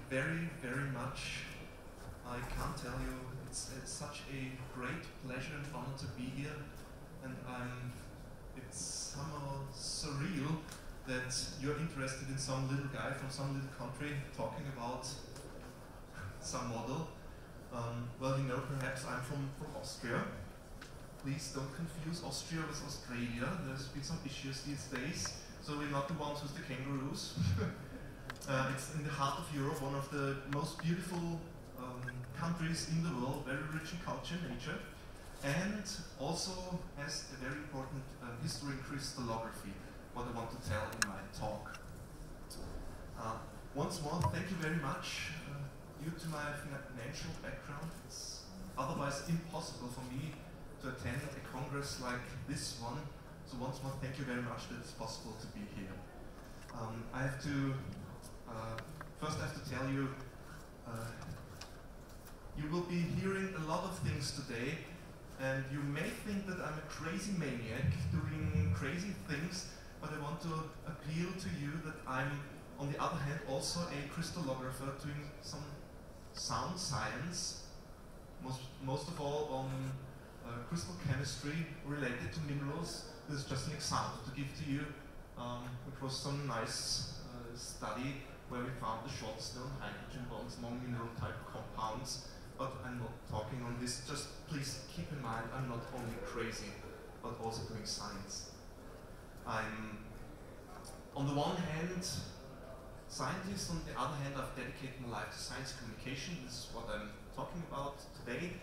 very, very much. I can't tell you, it's such a great pleasure and honor to be here, and it's somehow surreal that you're interested in some little guy from some little country talking about some model. Well, you know, perhaps I'm from Austria. Please don't confuse Austria with Australia. There's been some issues these days, so we're not the ones with the kangaroos. It's in the heart of Europe, one of the most beautiful countries in the world, very rich in culture and nature, and also has a very important history in crystallography, what I want to tell in my talk. Once more, thank you very much. Due to my financial background, it's otherwise impossible for me to attend a congress like this one. So once more, thank you very much that it's possible to be here. I have to, first I have to tell you, you will be hearing a lot of things today, and you may think that I'm a crazy maniac doing crazy things, but I want to appeal to you that I'm, on the other hand, also a crystallographer doing some sound science, most of all on crystal chemistry related to minerals. This is just an example to give to you. It was some nice study where we found the shortstone hydrogen bonds, non-mineral type compounds, but I'm not talking on this. Just please keep in mind, I'm not only crazy, but also doing science. I'm, on the one hand, scientist, on the other hand, I've dedicated my life to science communication. This is what I'm talking about today.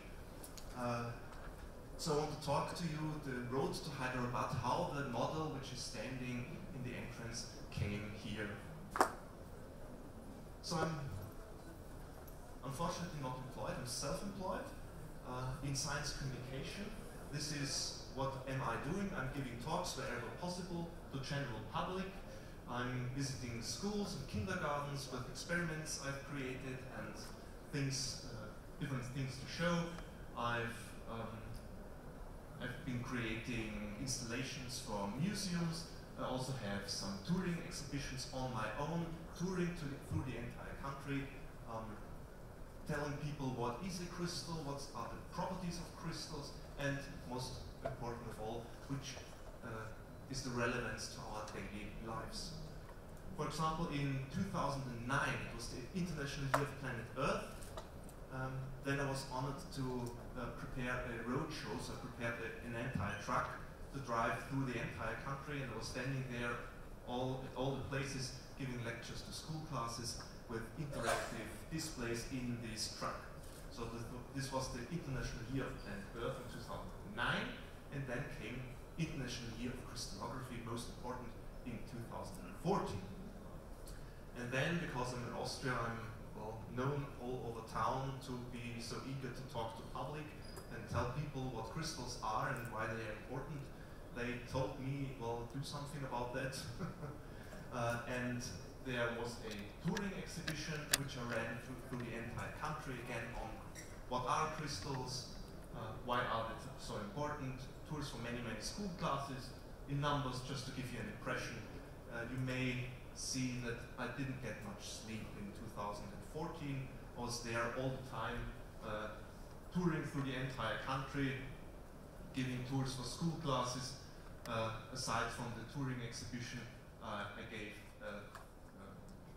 So I want to talk to you the road to Hyderabad, how the model which is standing in the entrance came here. So I'm unfortunately not employed, I'm self-employed in science communication. This is what am I doing? I'm giving talks wherever possible to general public. I'm visiting schools and kindergartens with experiments I've created and things, different things to show. I've been creating installations for museums. I also have some touring exhibitions on my own, touring through the entire country, telling people what is a crystal, what are the properties of crystals, and most important of all, which is the relevance to our daily lives. For example, in 2009, it was the International Year of Planet Earth. Then I was honored to prepare a road show, so I prepared an entire truck to drive through the entire country, and I was standing there at all the places giving lectures to school classes with interactive displays in this truck. So this was the International Year of Planet Earth in 2009, and then came International Year of Crystallography, most important, in 2014. And then, because I'm in Austria, I'm known all over town to be so eager to talk to public and tell people what crystals are and why they are important. They told me, well, do something about that. And there was a touring exhibition which I ran through the entire country, again on what are crystals, why are they so important, tours for many, many school classes, in numbers, just to give you an impression. You may see that I didn't get much sleep in 2014. I was there all the time, touring through the entire country, giving tours for school classes. Aside from the touring exhibition, I gave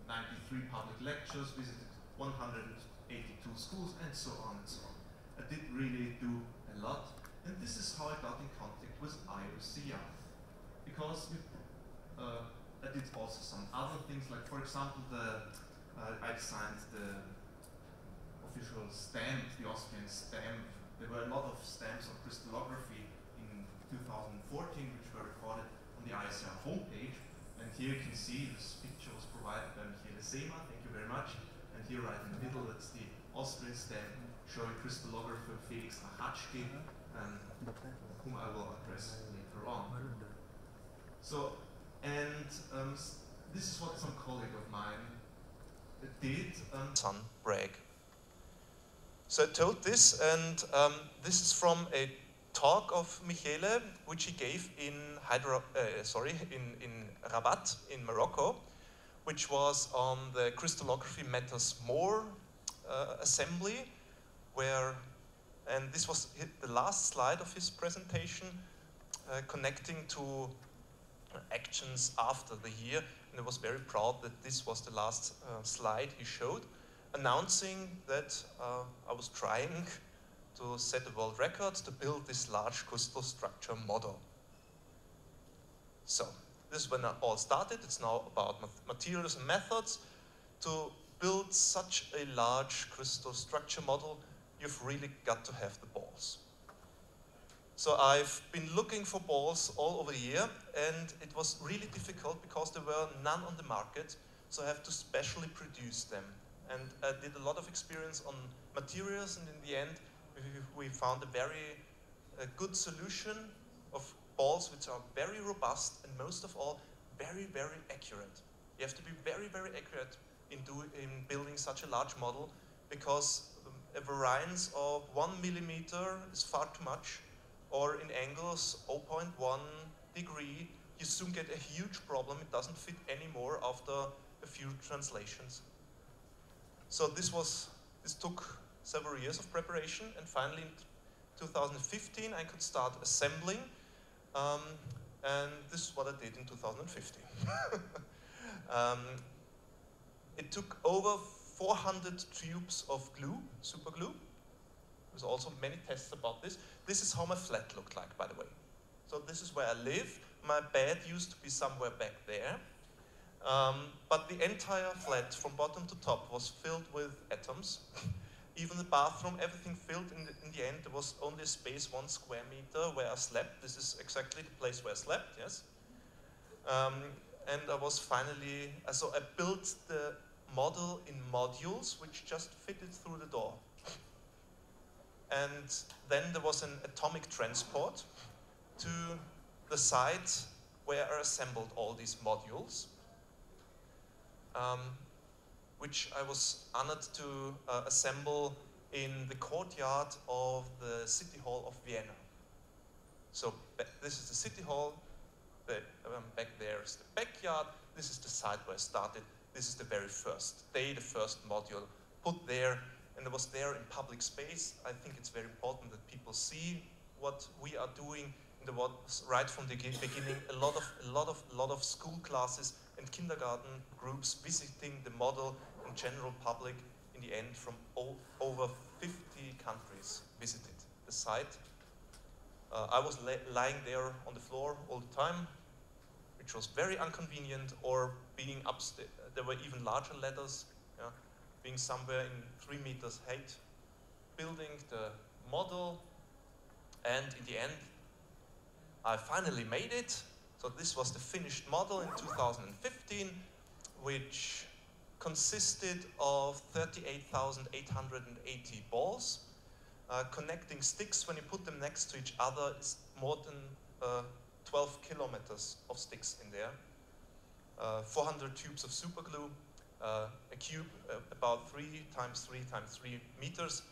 93 public lectures, visited 182 schools, and so on and so on. I did really do a lot, and this is how I got in contact with IOCR. Because I did also some other things, like for example, I designed the official stamp, the Austrian stamp. There were a lot of stamps on crystallography in 2014, which were recorded on the IOCR homepage. And here you can see this picture was provided by Michele Seema, thank you very much. And here right in the middle, that's the Austrian stamp showing crystallographer Felix Rachatschky, whom I will address later on. So, and this is what some colleague of mine did. Son Bragg. So I told this, and this is from a talk of Michele, which he gave in Rabat in Morocco, which was on the Crystallography Matters More assembly, where, and this was the last slide of his presentation, connecting to actions after the year, and I was very proud that this was the last slide he showed, announcing that I was trying to set a world record to build this large crystal structure model. So, this is when it all started. It's now about materials and methods. To build such a large crystal structure model, you've really got to have the balls. So I've been looking for balls all over the year, and it was really difficult because there were none on the market, so I have to specially produce them. And I did a lot of experience on materials, and in the end, we found a very good solution of balls which are very robust and most of all, very, very accurate. You have to be very, very accurate in building such a large model, because a variance of 1 millimeter is far too much, or in angles 0.1 degree, you soon get a huge problem. It doesn't fit anymore after a few translations. So this took several years of preparation, and finally in 2015 I could start assembling, and this is what I did in 2015. It took over 400 tubes of glue, super glue. There's also many tests about this. This is how my flat looked like, by the way. So this is where I live. My bed used to be somewhere back there. But the entire flat, from bottom to top, was filled with atoms. Even the bathroom, everything filled. In the end, there was only a space, 1 square meter, where I slept. This is exactly the place where I slept, yes. And I was finally, so I built the model in modules, which just fitted through the door. And then there was an atomic transport to the site where I assembled all these modules, which I was honored to assemble in the courtyard of the City Hall of Vienna. So this is the City Hall, back there is the backyard, this is the site where I started, this is the very first day, the first module put there, and it was there in public space. I think it's very important that people see what we are doing. And there was, right from the beginning, a lot of school classes and kindergarten groups visiting the model, and general public, in the end, from over 50 countries visited the site. I was lying there on the floor all the time, which was very inconvenient, or being upstairs. There were even larger ladders, yeah, being somewhere in 3 meters height, building the model, and in the end, I finally made it. So this was the finished model in 2015, which consisted of 38,880 balls. Connecting sticks, when you put them next to each other, is more than 12 kilometers of sticks in there. 400 tubes of super glue, a cube about 3 times 3 times 3 meters,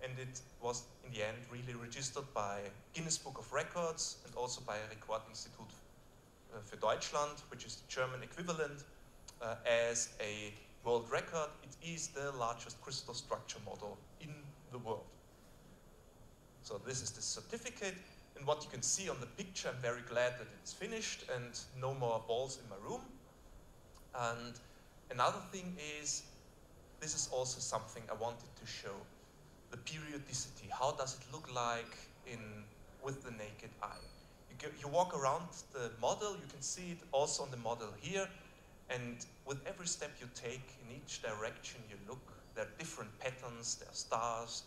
and it was in the end really registered by Guinness Book of Records and also by Rekordinstitut für Deutschland, which is the German equivalent, as a world record. It is the largest crystal structure model in the world. So this is the certificate, and what you can see on the picture, I'm very glad that it's finished and no more balls in my room. And another thing is, this is also something I wanted to show. The periodicity, how does it look like with the naked eye? You walk around the model, you can see it also on the model here, and with every step you take, in each direction you look, there are different patterns, there are stars,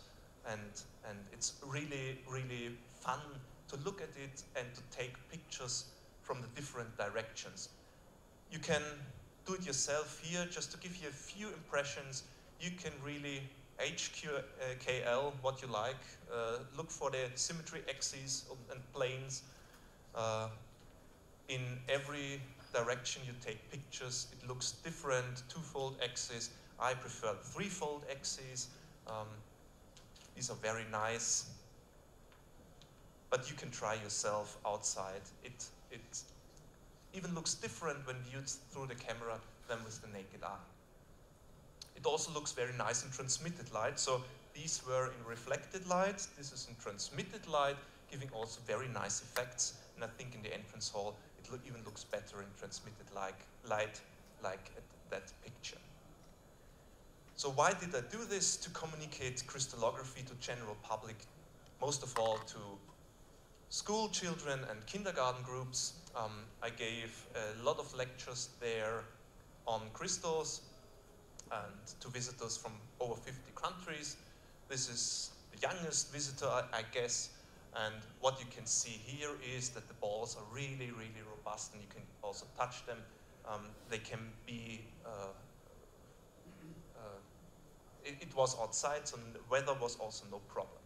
and it's really, really fun to look at it and to take pictures from the different directions. You can do it yourself here, just to give you a few impressions. You can really HKL what you like, look for the symmetry axes and planes. In every direction you take pictures, it looks different, 2-fold axis. I prefer 3-fold axis. These are very nice, but you can try yourself outside. It even looks different when viewed through the camera than with the naked eye. It also looks very nice in transmitted light. So these were in reflected light. This is in transmitted light, giving also very nice effects. And I think in the entrance hall, it even looks better in transmitted light like at that picture. So why did I do this? To communicate crystallography to general public, most of all to school children and kindergarten groups. I gave a lot of lectures there on crystals and to visitors from over 50 countries. This is the youngest visitor, I guess. And what you can see here is that the balls are really, really robust, and you can also touch them. They can be, it was outside, so the weather was also no problem.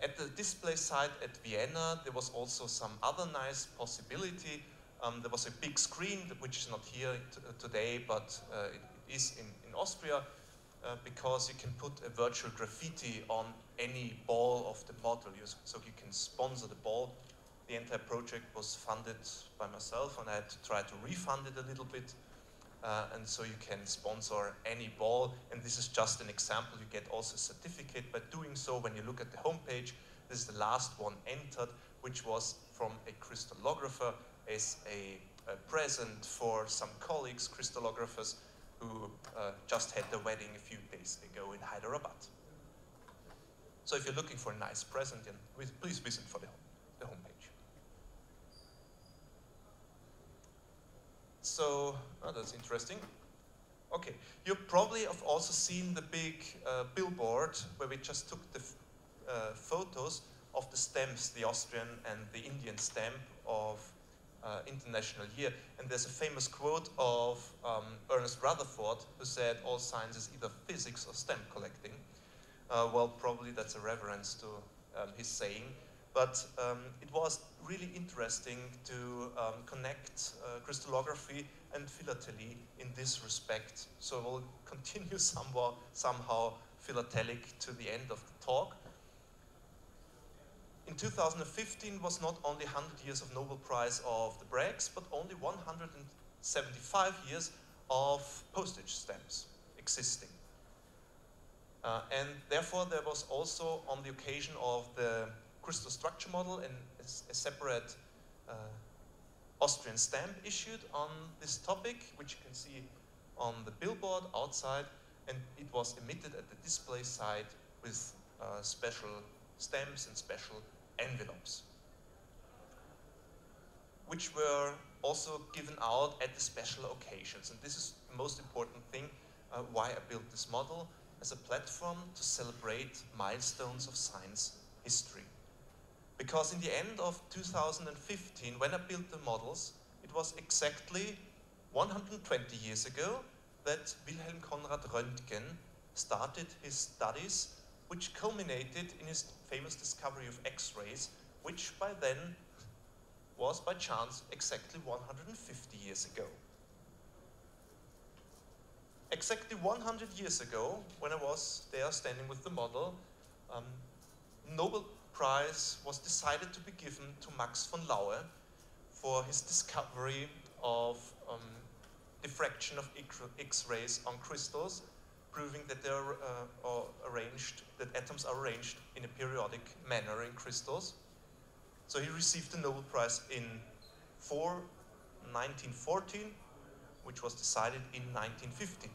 At the display site at Vienna, there was also some other nice possibility. There was a big screen, which is not here today, but it is in Austria, because you can put a virtual graffiti on any ball of the model, so you can sponsor the ball. The entire project was funded by myself, and I had to try to refund it a little bit. And so you can sponsor any ball, and this is just an example. You get also a certificate by doing so. When you look at the homepage, this is the last one entered, which was from a crystallographer as a present for some colleagues, crystallographers, who just had their wedding a few days ago in Hyderabad. So if you're looking for a nice present, then please visit for the homepage. So, oh, that's interesting. Okay, you probably have also seen the big billboard where we just took the photos of the stamps, the Austrian and the Indian stamp of International Year. And there's a famous quote of Ernest Rutherford, who said, "All science is either physics or stamp collecting." Well, probably that's a reference to his saying. But it was really interesting to connect crystallography and philately in this respect. So we'll continue somehow philatelic to the end of the talk. In 2015 was not only 100 years of Nobel Prize of the Braggs, but only 175 years of postage stamps existing. And therefore there was also, on the occasion of the crystal structure model, and a separate Austrian stamp issued on this topic, which you can see on the billboard outside, and it was emitted at the display site with special stamps and special envelopes, which were also given out at the special occasions. And this is the most important thing, why I built this model, as a platform to celebrate milestones of science history. Because in the end of 2015, when I built the models, it was exactly 120 years ago that Wilhelm Conrad Röntgen started his studies, which culminated in his famous discovery of X-rays, which by then was by chance exactly 150 years ago. Exactly 100 years ago, when I was there standing with the model, Nobel Prize was decided to be given to Max von Laue for his discovery of diffraction of X-rays on crystals, proving that they are arranged, that atoms are arranged in a periodic manner in crystals. So he received the Nobel Prize in 1914, which was decided in 1915.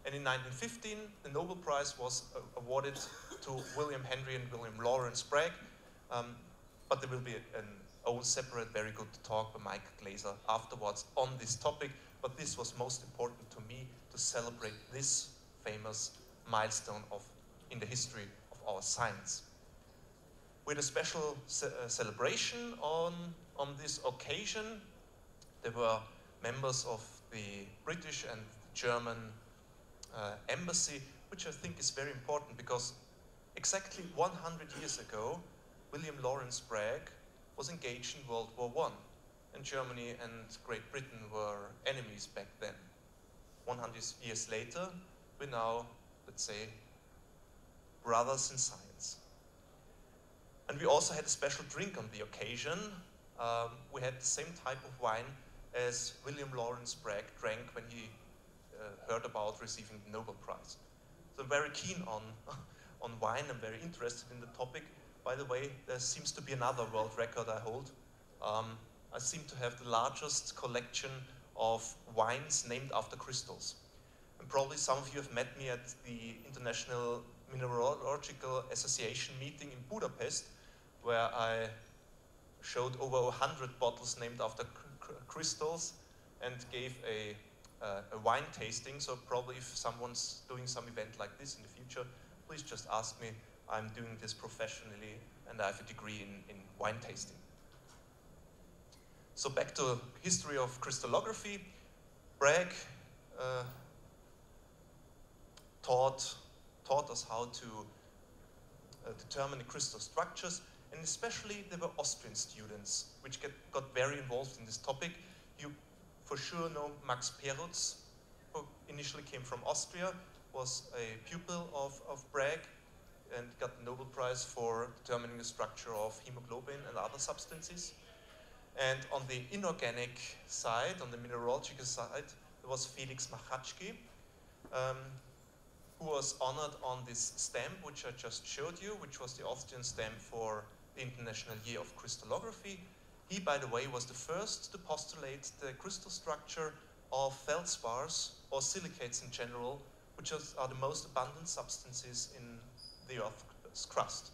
And in 1915, the Nobel Prize was awarded to William Henry and William Lawrence Bragg, but there will be an own separate, very good talk by Mike Glaser afterwards on this topic. But this was most important to me, to celebrate this famous milestone in the history of our science. With a special celebration on this occasion, there were members of the British and German embassy, which I think is very important because exactly 100 years ago, William Lawrence Bragg was engaged in World War I, and Germany and Great Britain were enemies back then. 100 years later, we're now, let's say, brothers in science. And we also had a special drink on the occasion. We had the same type of wine as William Lawrence Bragg drank when he heard about receiving the Nobel Prize. So I'm very keen on, on wine. I'm very interested in the topic. By the way, there seems to be another world record I hold. I seem to have the largest collection of wines named after crystals. And probably some of you have met me at the International Mineralogical Association meeting in Budapest, where I showed over 100 bottles named after crystals and gave a wine tasting. So probably if someone's doing some event like this in the future, please just ask me. I'm doing this professionally and I have a degree in wine tasting. So back to history of crystallography. Bragg taught us how to determine the crystal structures, and especially there were Austrian students which got very involved in this topic. You for sure know Max Perutz, who initially came from Austria, was a pupil of Bragg and got the Nobel Prize for determining the structure of hemoglobin and other substances. And on the inorganic side, on the mineralogical side, there was Felix Machatschki, who was honored on this stamp, which I just showed you, which was the Austrian stamp for the International Year of Crystallography. He, by the way, was the first to postulate the crystal structure of feldspars, or silicates in general, which are the most abundant substances in the Earth's crust.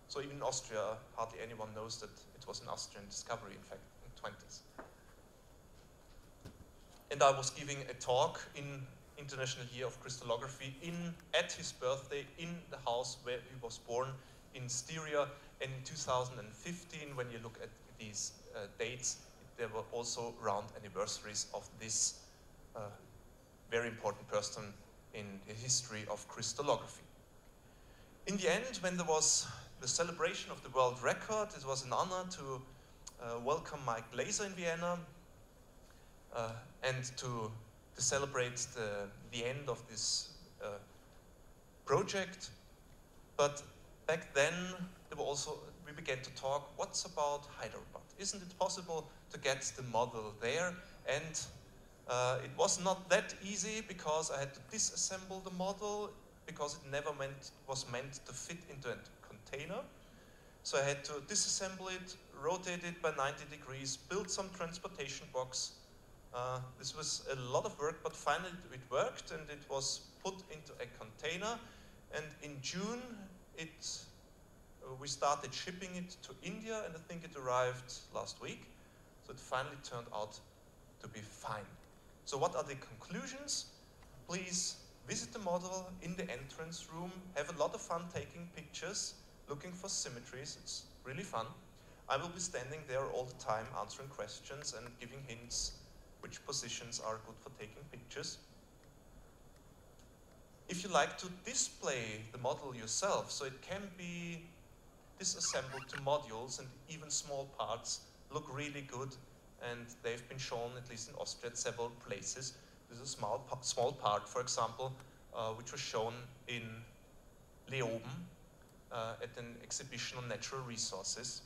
So even in Austria, hardly anyone knows that it was an Austrian discovery, in fact, in the 20s. And I was giving a talk in International Year of Crystallography at his birthday in the house where he was born in Styria. And in 2015, when you look at these dates, there were also round anniversaries of this very important person in the history of crystallography. In the end, when there was the celebration of the world record, it was an honor to welcome Mike Glaser in Vienna and to celebrate the end of this project. But back then, we began to talk, what's about Hyderabad? Isn't it possible to get the model there? And it was not that easy because I had to disassemble the model because it never was meant to fit into a container. So I had to disassemble it, rotate it by 90 degrees, build some transportation box. This was a lot of work, but finally it worked and it was put into a container. And in June, we started shipping it to India, and I think it arrived last week. So it finally turned out to be fine. So what are the conclusions? Please visit the model in the entrance room, have a lot of fun taking pictures, looking for symmetries. It's really fun. I will be standing there all the time answering questions and giving hints which positions are good for taking pictures. If you like to display the model yourself, so it can be disassembled to modules and even small parts look really good, and they've been shown, at least in Austria, at several places. There's a small part, for example, which was shown in Leoben at an exhibition on natural resources.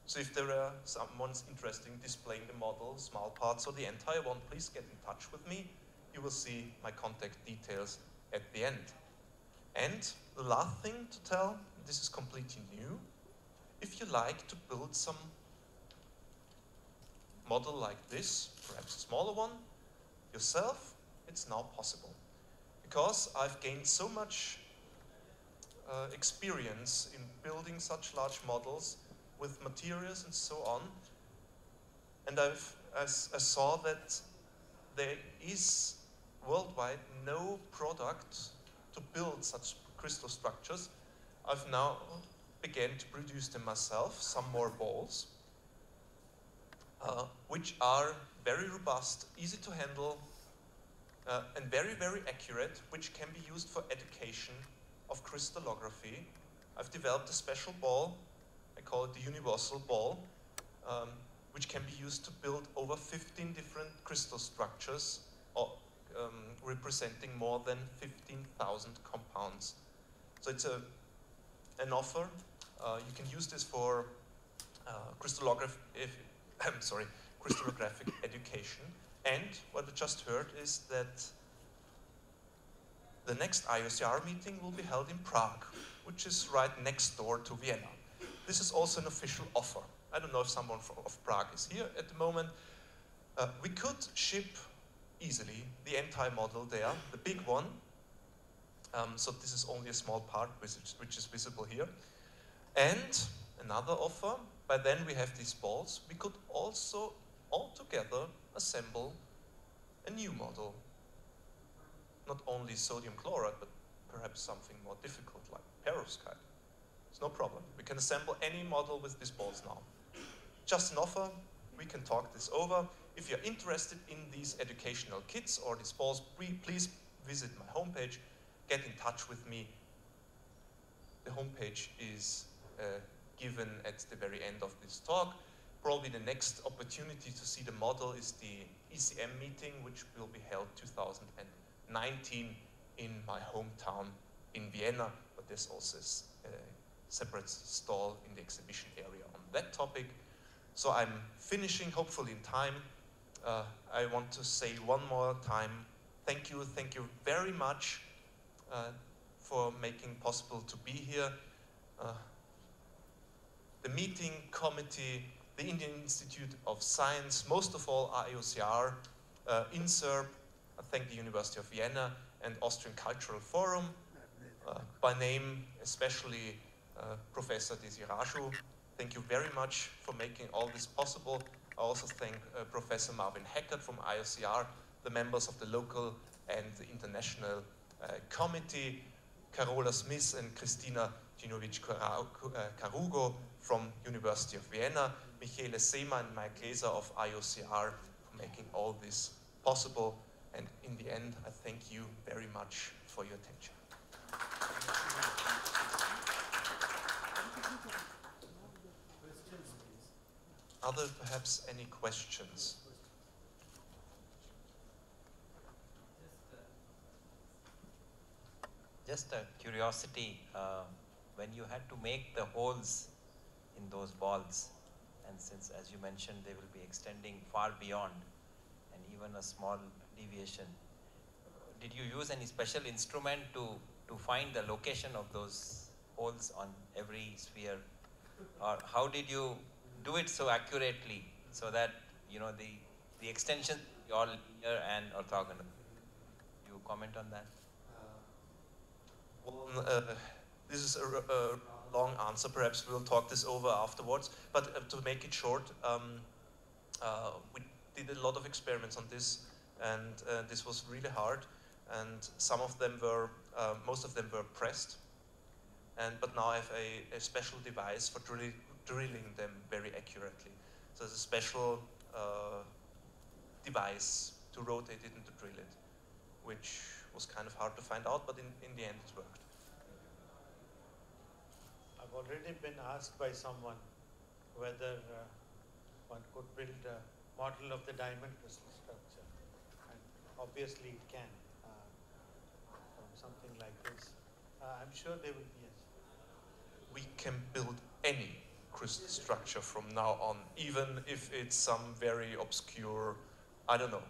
So if there are someone's interested in displaying the model, small parts, or the entire one, please get in touch with me. You will see my contact details at the end. And the last thing to tell, this is completely new. If you like to build some model like this, perhaps a smaller one, yourself, it's now possible. Because I've gained so much experience in building such large models with materials and so on, and I saw that there is worldwide no product to build such crystal structures. I've now began to produce them myself, some more balls, which are very robust, easy to handle, and very, very accurate, which can be used for education of crystallography. I've developed a special ball, I call it the universal ball, which can be used to build over 15 different crystal structures, representing more than 15,000 compounds. So it's an offer. You can use this for crystallography sorry, crystallographic education. And what we just heard is that the next IOCR meeting will be held in Prague, which is right next door to Vienna. This is also an official offer. I don't know if someone of Prague is here at the moment. We could ship easily the entire model there, the big one. So this is only a small part which is visible here. And another offer, by then we have these balls, we could also altogether assemble a new model. Not only sodium chloride, but perhaps something more difficult like perovskite. It's no problem. We can assemble any model with these balls now. Just an offer, we can talk this over. If you're interested in these educational kits or these balls, please visit my homepage, get in touch with me. The homepage is given at the very end of this talk. Probably the next opportunity to see the model is the ECM meeting, which will be held 2019 in my hometown in Vienna, but there's also a separate stall in the exhibition area on that topic. So I'm finishing, hopefully in time. I want to say one more time, thank you very much for making possible to be here. The meeting committee, the Indian Institute of Science, most of all IOCR, INSERB, I thank the University of Vienna and Austrian Cultural Forum, by name especially Professor Desi Raju. Thank you very much for making all this possible. I also thank Professor Marvin Heckert from IOCR, the members of the local and the international committee, Carola Smith and Christina Ginovic-Carugo from University of Vienna, Michele Sema and Mike Glaser of IOCR for making all this possible. And in the end, I thank you very much for your attention. Are there perhaps any questions? Just a curiosity, when you had to make the holes in those balls, and since, as you mentioned, they will be extending far beyond, and even a small deviation, did you use any special instrument to find the location of those holes on every sphere? Or how did you do it so accurately so that, you know, the extension all linear and orthogonal? You comment on that? This is a long answer. Perhaps we'll talk this over afterwards. But to make it short, we did a lot of experiments on this, and this was really hard. And some of them were, most of them were pressed. But now I have a special device for drilling them very accurately. So there's a special device to rotate it and to drill it, which was kind of hard to find out, but in the end it worked. I've already been asked by someone whether one could build a model of the diamond crystal structure, and obviously it can from something like this. I'm sure there will be, yes. We can build any crystal structure from now on, even if it's some very obscure, I don't know,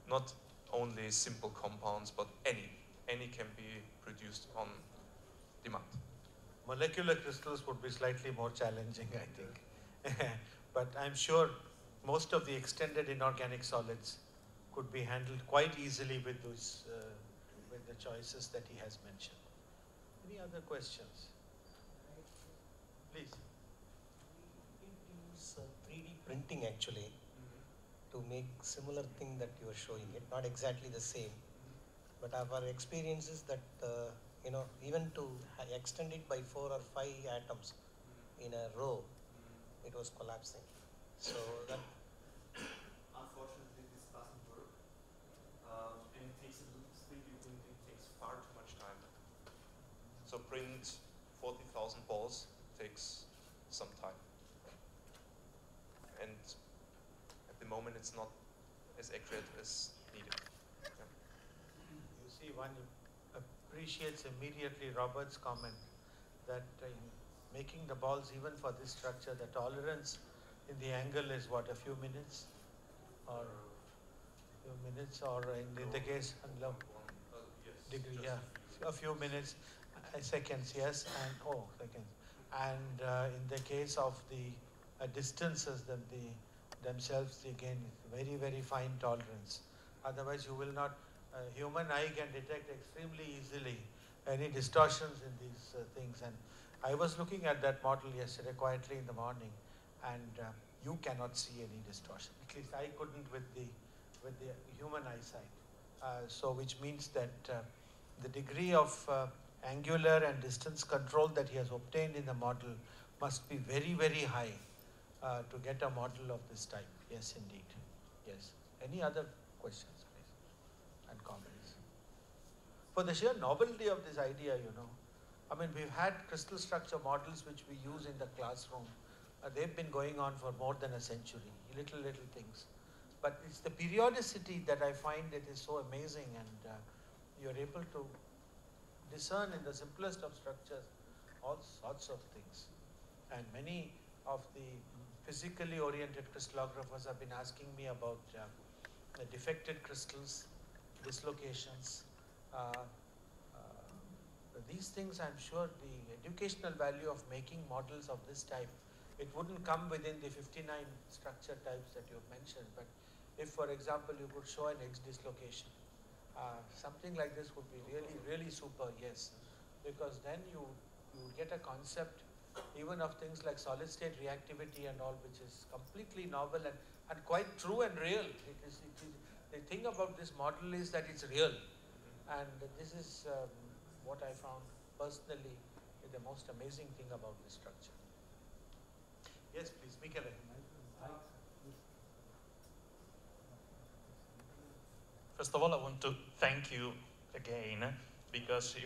not only simple compounds, but any can be produced on demand. Molecular crystals would be slightly more challenging, I think. But I'm sure most of the extended inorganic solids could be handled quite easily with those, with the choices that he has mentioned. Any other questions? Please. We use 3D printing actually to make similar thing that you are showing it, not exactly the same, but our experience is that you know, even to extend it by 4 or 5 atoms in a row, it was collapsing. So that unfortunately this doesn't work, and it takes 3D printing takes far too much time. So print 40,000 balls takes some time. And at the moment it's not as accurate as needed. Yeah. You see, one appreciates immediately Robert's comment that making the balls even for this structure, the tolerance in the angle is what, a few minutes? Or in the case, degree, yeah, a few minutes, seconds, yes, and seconds. And in the case of the distances, themselves, again, very, very fine tolerance. Otherwise, you will not, human eye can detect extremely easily any distortions in these things. And I was looking at that model yesterday quietly in the morning, and you cannot see any distortion. At least I couldn't with the human eyesight. So which means that the degree of angular and distance control that he has obtained in the model must be very, very high to get a model of this type. Yes, indeed. Yes. Any other questions, please, and comments? For the sheer novelty of this idea, I mean, we've had crystal structure models which we use in the classroom. They've been going on for more than a century, little things. But it's the periodicity that I find it is so amazing, and you're able to discern in the simplest of structures all sorts of things. And many of the physically oriented crystallographers have been asking me about defected crystals, dislocations. These things, I'm sure the educational value of making models of this type, it wouldn't come within the 59 structure types that you've mentioned, but if, for example, you could show an edge dislocation, something like this would be really, really super, yes, because then you get a concept even of things like solid state reactivity and all, which is completely novel and quite true and real. The thing about this model is that it's real, and this is what I found personally the most amazing thing about this structure. Yes, please, Michele. First of all, I want to thank you again, because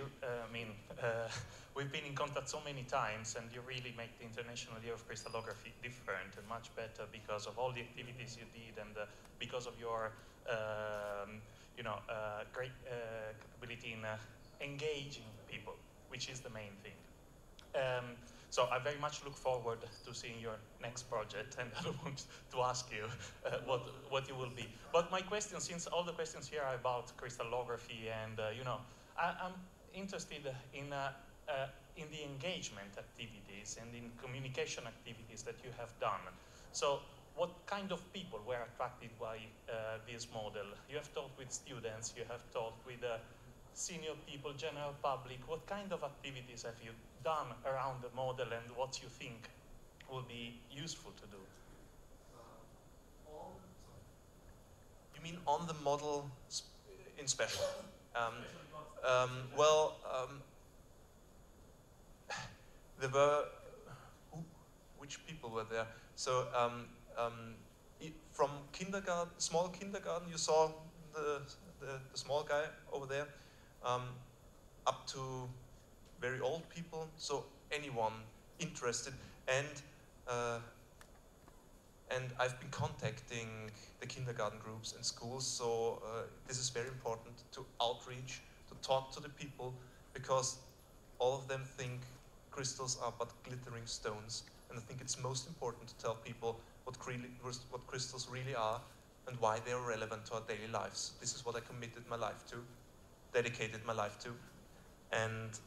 we've been in contact so many times, and you really make the International Year of Crystallography different and much better because of all the activities you did, and because of your great capability in engaging people, which is the main thing. So I very much look forward to seeing your next project, and I don't want to ask you what it will be. But my question, since all the questions here are about crystallography, and I'm interested in the engagement activities and in communication activities that you have done. So what kind of people were attracted by this model? You have talked with students, you have talked with senior people, general public. What kind of activities have you done around the model, and what you think will be useful to do? You mean on the model in special? There were, which people were there? So from kindergarten, small kindergarten, you saw the small guy over there, up to very old people, so anyone interested, and I've been contacting the kindergarten groups and schools, so this is very important to outreach, to talk to the people, because all of them think crystals are but glittering stones, and I think it's most important to tell people what crystals really are and why they are relevant to our daily lives. This is what I committed my life to, dedicated my life to, and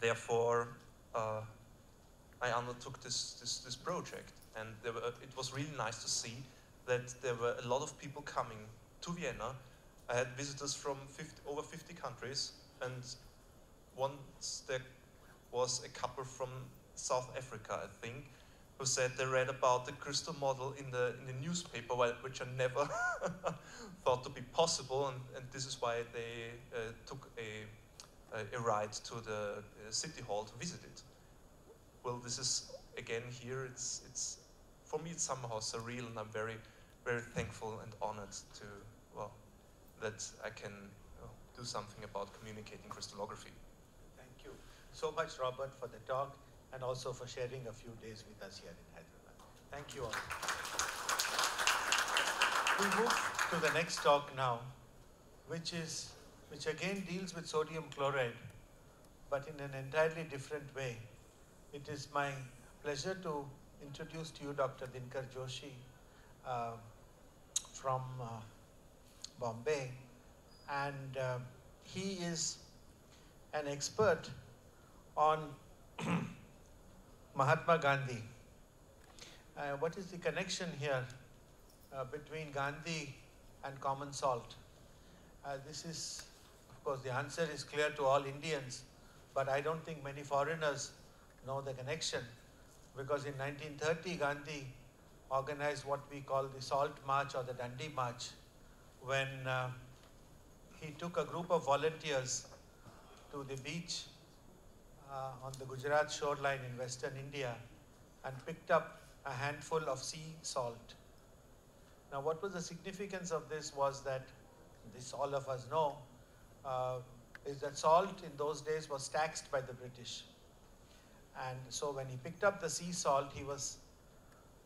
therefore I undertook this project, and it was really nice to see that there were a lot of people coming to Vienna. I had visitors from over 50 countries, and once there was a couple from South Africa, I think, who said they read about the crystal model in the newspaper, which I never thought to be possible, and this is why they took a ride to the city hall to visit it. Well, this is again here. It's for me, it's somehow surreal, and I'm very, very thankful and honored to that I can do something about communicating crystallography. Thank you so much, Robert, for the talk, and also for sharing a few days with us here in Hyderabad. Thank you all. We move to the next talk now, which again deals with sodium chloride, but in an entirely different way. It is my pleasure to introduce to you Dr. Dinkar Joshi from Bombay, and he is an expert on Mahatma Gandhi. What is the connection here between Gandhi and common salt? This is, of course, the answer is clear to all Indians, but I don't think many foreigners know the connection, because in 1930 Gandhi organized what we call the Salt March or the Dandi March, when he took a group of volunteers to the beach on the Gujarat shoreline in Western India and picked up a handful of sea salt. Now, what was the significance of this was that, this all of us know, is that salt in those days was taxed by the British. And so when he picked up the sea salt, he was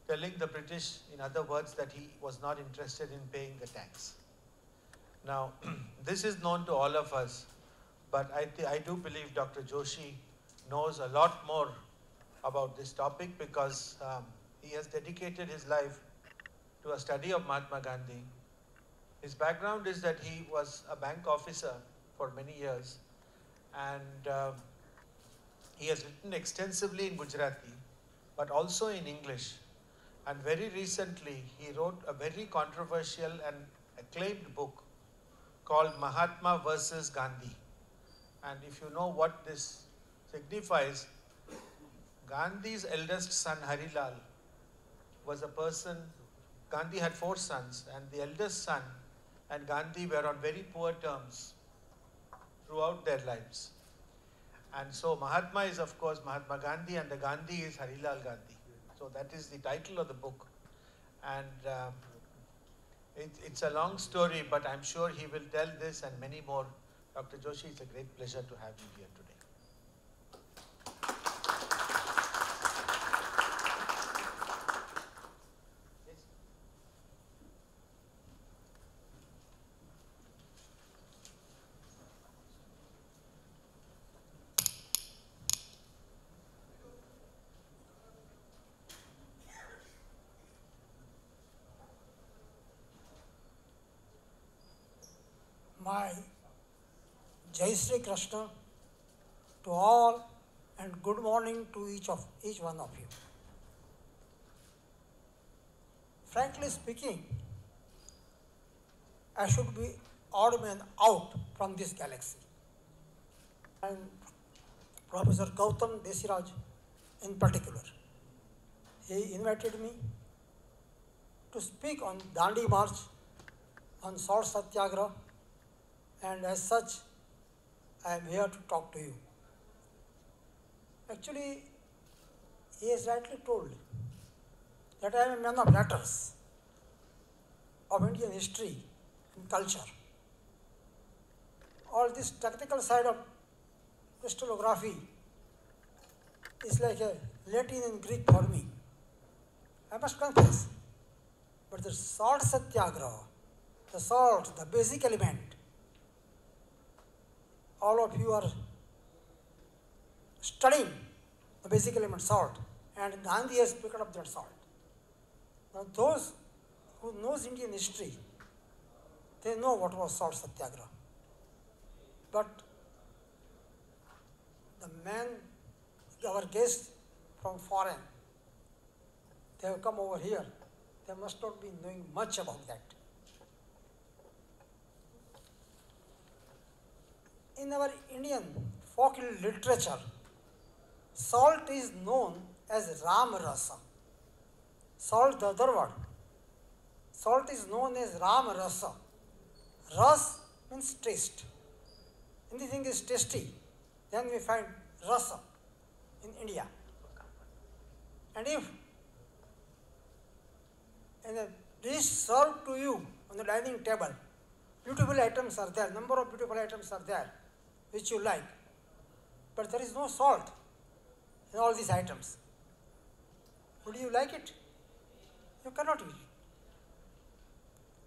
telling the British, in other words, that he was not interested in paying the tax. Now, this is known to all of us, but I do believe Dr. Joshi knows a lot more about this topic, because he has dedicated his life to a study of Mahatma Gandhi. His background is that he was a bank officer for many years, and he has written extensively in Gujarati, but also in English. And very recently, he wrote a very controversial and acclaimed book called Mahatma versus Gandhi. And if you know what this signifies, Gandhi's eldest son, Harilal, was a person, Gandhi had 4 sons, and the eldest son and Gandhi were on very poor terms throughout their lives. And so Mahatma is, of course, Mahatma Gandhi, and the Gandhi is Harilal Gandhi. So that is the title of the book. And it's a long story, but I'm sure he will tell this and many more. Dr. Joshi, it's a great pleasure to have you here today. My Jai Sri Krishna to all, and good morning to each one of you. Frankly speaking, I should be odd man out from this galaxy. And Professor Gautam Desiraj in particular, he invited me to speak on Dandi March, on Salt Satyagraha, and as such, I am here to talk to you. Actually, he has rightly told that I am a man of letters, of Indian history and culture. All this technical side of crystallography is like a Latin and Greek for me, I must confess. But the salt satyagraha, the salt, the basic element, all of you are studying the basic element salt, and Gandhi has picked up that salt. Now those who knows Indian history, they know what was salt satyagraha. But the man, our guests from foreign, they have come over here, they must not be knowing much about that. In our Indian folk literature, salt is known as Ram Rasa. Salt, the other word. Salt is known as Ram Rasa. Ras means taste. Anything is tasty, then we find rasa in India. And if in a dish served to you on the dining table, beautiful items are there, number of beautiful items are there, which you like, but there is no salt in all these items. Would you like it? You cannot eat it.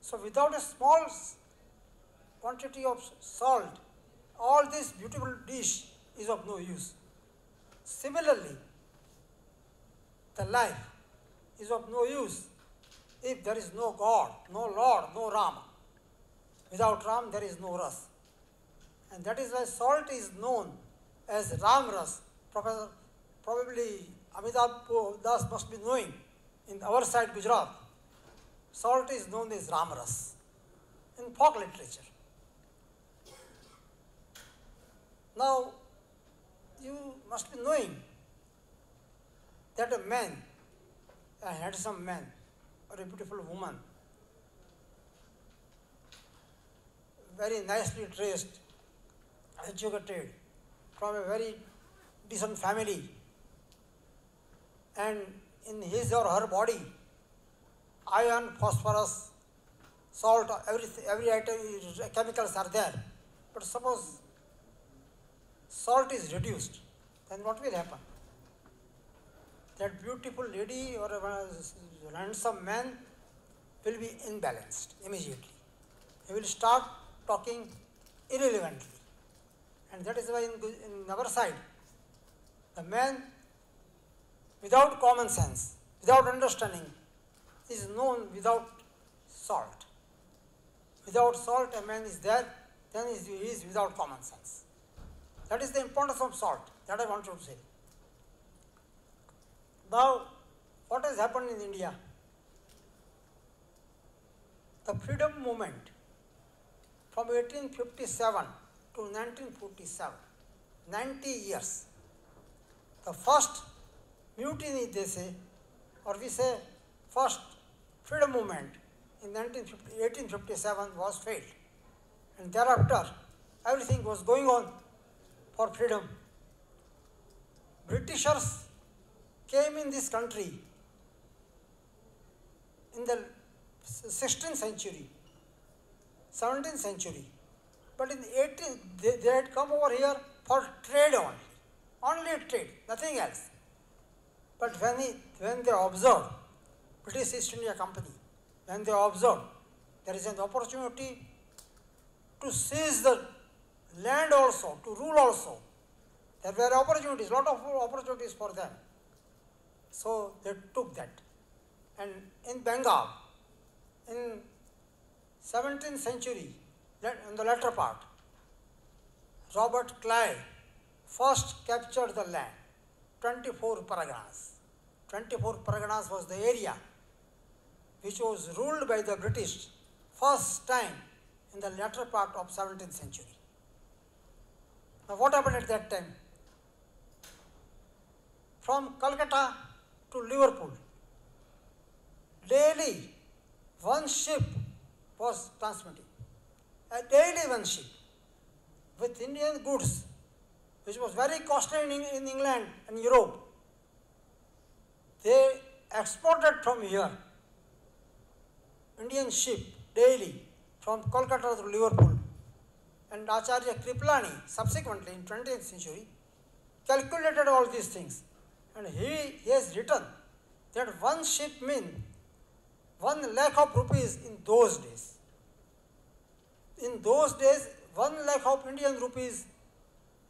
So without a small quantity of salt, all this beautiful dish is of no use. Similarly, the life is of no use if there is no God, no Lord, no Rama. Without Ram, there is no Ras. And that is why salt is known as Ram Ras. Probably Amitabh Das must be knowing. In our side, Gujarat, salt is known as Ram Ras in folk literature. Now, you must be knowing that a man, a handsome man, or a beautiful woman, very nicely dressed, educated, from a very decent family, and in his or her body, iron, phosphorus, salt, every item, chemicals are there. But suppose salt is reduced, then what will happen? That beautiful lady or a handsome man will be imbalanced immediately. He will start talking irrelevantly. And that is why in our side, the man without common sense, without understanding, is known without salt. Without salt, a man is there, then he is without common sense. That is the importance of salt, that I want to say. Now, what has happened in India? The freedom movement from 1857 to 1947, 90 years. The first mutiny, they say, or we say first freedom movement in 1857 was failed. And thereafter, everything was going on for freedom. Britishers came in this country in the 16th century, 17th century. But in the 18th, they had come over here for trade only trade, nothing else. But when they observed, British East India Company, when they observed there is an opportunity to seize the land also, to rule also, there were opportunities, lot of opportunities for them. So they took that. And in Bengal, in 17th century, in the latter part, Robert Clive first captured the land, 24 parganas. 24 parganas was the area which was ruled by the British first time in the latter part of 17th century. Now what happened at that time? From Calcutta to Liverpool, daily one ship was transmitting. Daily one ship with Indian goods, which was very costly in England and Europe. They exported from here Indian ship daily from Kolkata to Liverpool. And Acharya Kriplani, subsequently in 20th century, calculated all these things. And he has written that one ship meant 1 lakh of rupees in those days. In those days, 1 lakh of Indian rupees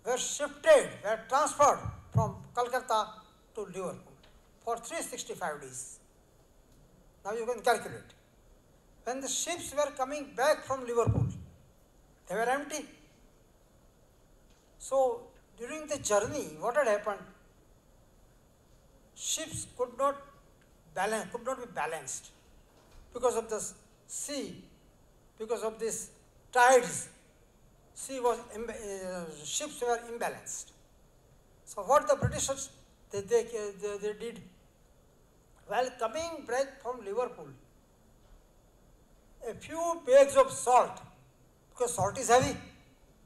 were shifted, were transferred from Calcutta to Liverpool for 365 days. Now you can calculate. When the ships were coming back from Liverpool, they were empty. So during the journey, what had happened? Ships could not be balanced because of the sea, because of this tides. Ships were imbalanced. So what the Britishers they did, while coming back from Liverpool, a few bags of salt, because salt is heavy,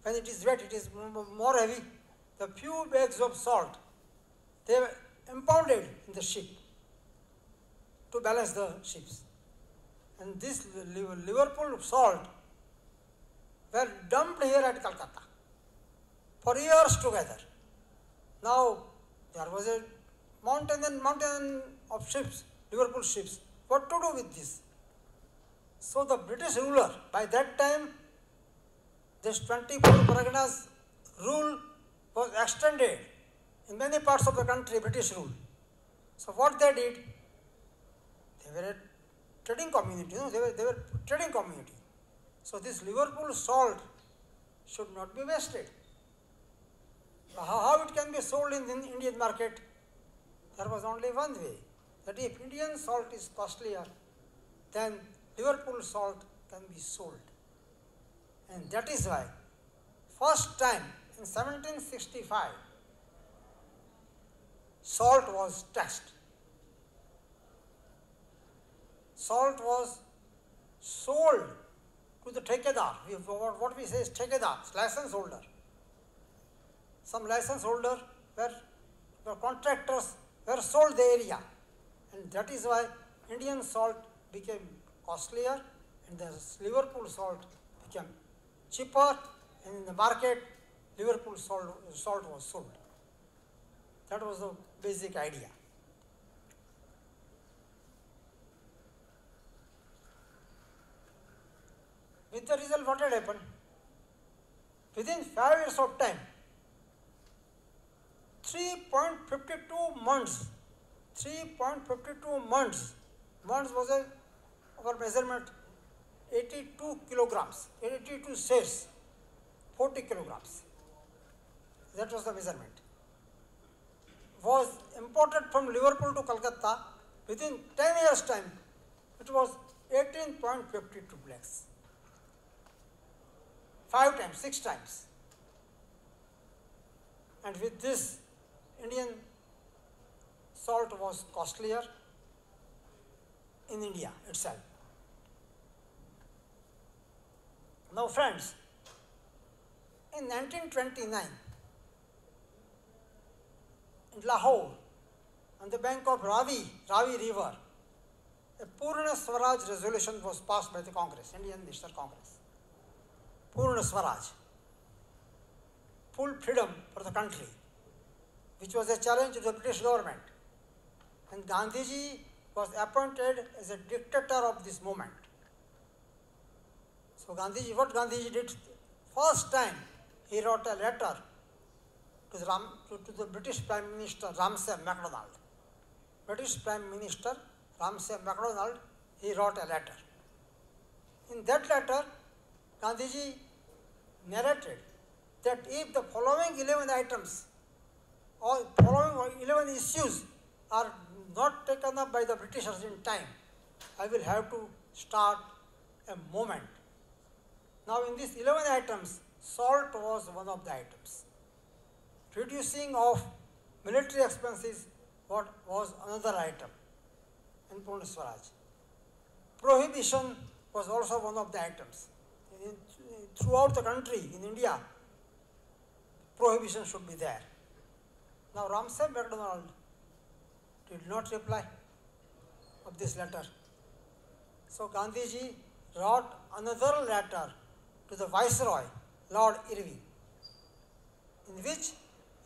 when it is wet it is more heavy, the few bags of salt, they were impounded in the ship to balance the ships. And this Liverpool salt were dumped here at Calcutta for years together. Now there was a mountain of ships, Liverpool ships. What to do with this? So the British ruler, by that time, this 24 parganas rule was extended in many parts of the country, British rule. So what they did, they were a trading community, they were trading community. So this Liverpool salt should not be wasted. How it can be sold in the Indian market? There was only one way, that if Indian salt is costlier, then Liverpool salt can be sold. And that is why, first time in 1765, salt was taxed. Salt was sold to the ठेकेदार. What we say is ठेकेदार, license holder. Some license holder were contractors, were sold the area, and that is why Indian salt became costlier and the Liverpool salt became cheaper, and in the market Liverpool salt was sold. That was the basic idea. With the result, what had happened? Within 5 years of time, 3.52 months, months was our measurement, 82 kilograms, 82 shares, 40 kilograms. That was the measurement. Was imported from Liverpool to Calcutta. Within 10 years' time, it was 18.52 lakhs. 5 times, 6 times. And with this, Indian salt was costlier in India itself. Now friends, in 1929, in Lahore, on the bank of Ravi River, a Purna Swaraj resolution was passed by the Congress, Indian National Congress. Purna Swaraj, full freedom for the country, which was a challenge to the British government. And Gandhiji was appointed as a dictator of this movement. So what Gandhiji did, first time he wrote a letter to the British Prime Minister Ramsay MacDonald. British Prime Minister Ramsay MacDonald, he wrote a letter. In that letter, Gandhiji narrated that if the following 11 items or following 11 issues are not taken up by the Britishers in time, I will have to start a movement. Now in these 11 items, salt was one of the items. Reducing of military expenses was another item in Purna Swaraj. Prohibition was also one of the items. Throughout the country, in India, prohibition should be there. Now Ramsay MacDonald did not reply of this letter. So Gandhiji wrote another letter to the Viceroy, Lord Irving, in which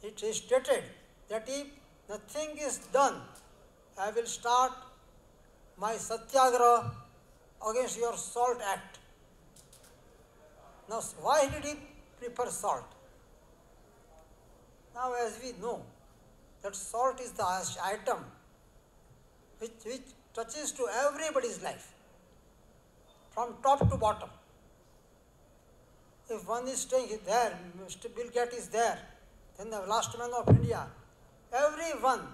it is stated that if nothing is done, I will start my Satyagraha against your Salt Act. Now, why did he prefer salt? Now, as we know, that salt is the item which touches to everybody's life, from top to bottom. If one is staying there, Mr. Bill Gates is there, then the last man of India, everyone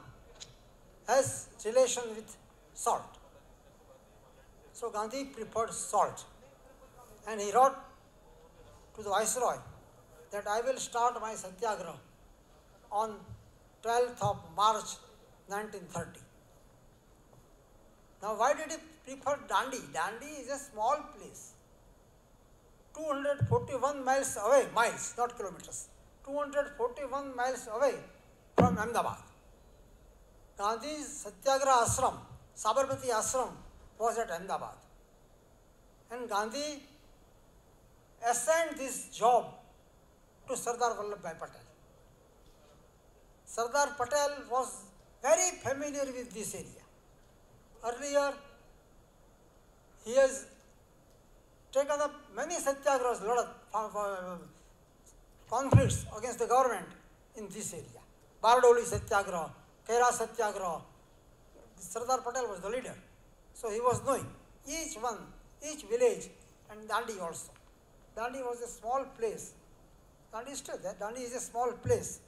has relation with salt. So Gandhi preferred salt, and he wrote to the Viceroy that I will start my Satyagraha on 12th of March 1930. Now why did he prefer Dandi? Dandi is a small place, 241 miles away, miles, not kilometers, 241 miles away from Ahmedabad. Gandhi's Satyagraha Ashram, Sabarmati Ashram, was at Ahmedabad. And Gandhi assigned this job to Sardar Vallabhbhai Patel. Sardar Patel was very familiar with this area. Earlier, he has taken up many satyagrahas, conflicts against the government in this area. Bardoli Satyagraha, Kaira Satyagraha, Sardar Patel was the leader. So he was knowing each one, each village, and Dandi also. Dandi was a small place. Dandi is still there. Dandi is a small place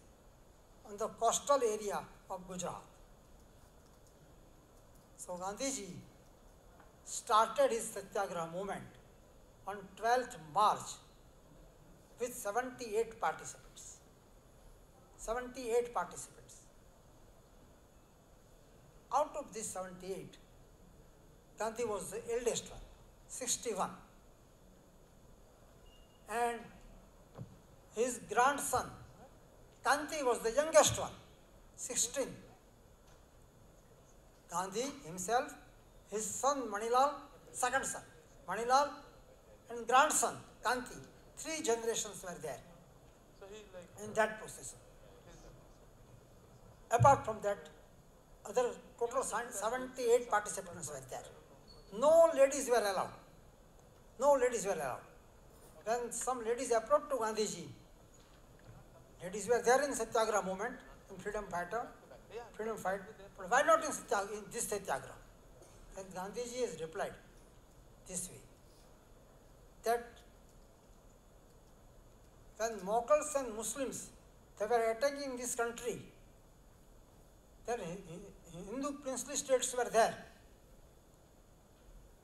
on the coastal area of Gujarat. So Gandhiji started his Satyagraha movement on 12th March with 78 participants. 78 participants. Out of these 78, Gandhi was the eldest one, 61. And his grandson, Kanti, was the youngest one, 16. Gandhi himself, his son Manilal, second son, Manilal, and grandson, Kanti, 3 generations were there in that procession. Apart from that, other total 78 participants were there. No ladies were allowed. No ladies were allowed. When some ladies approached to Gandhiji, ladies were there in Satyagraha movement, in freedom fight, but why not in this Satyagraha? And Gandhiji has replied this way, that when Mughals and Muslims, they were attacking this country, then Hindu princely states were there.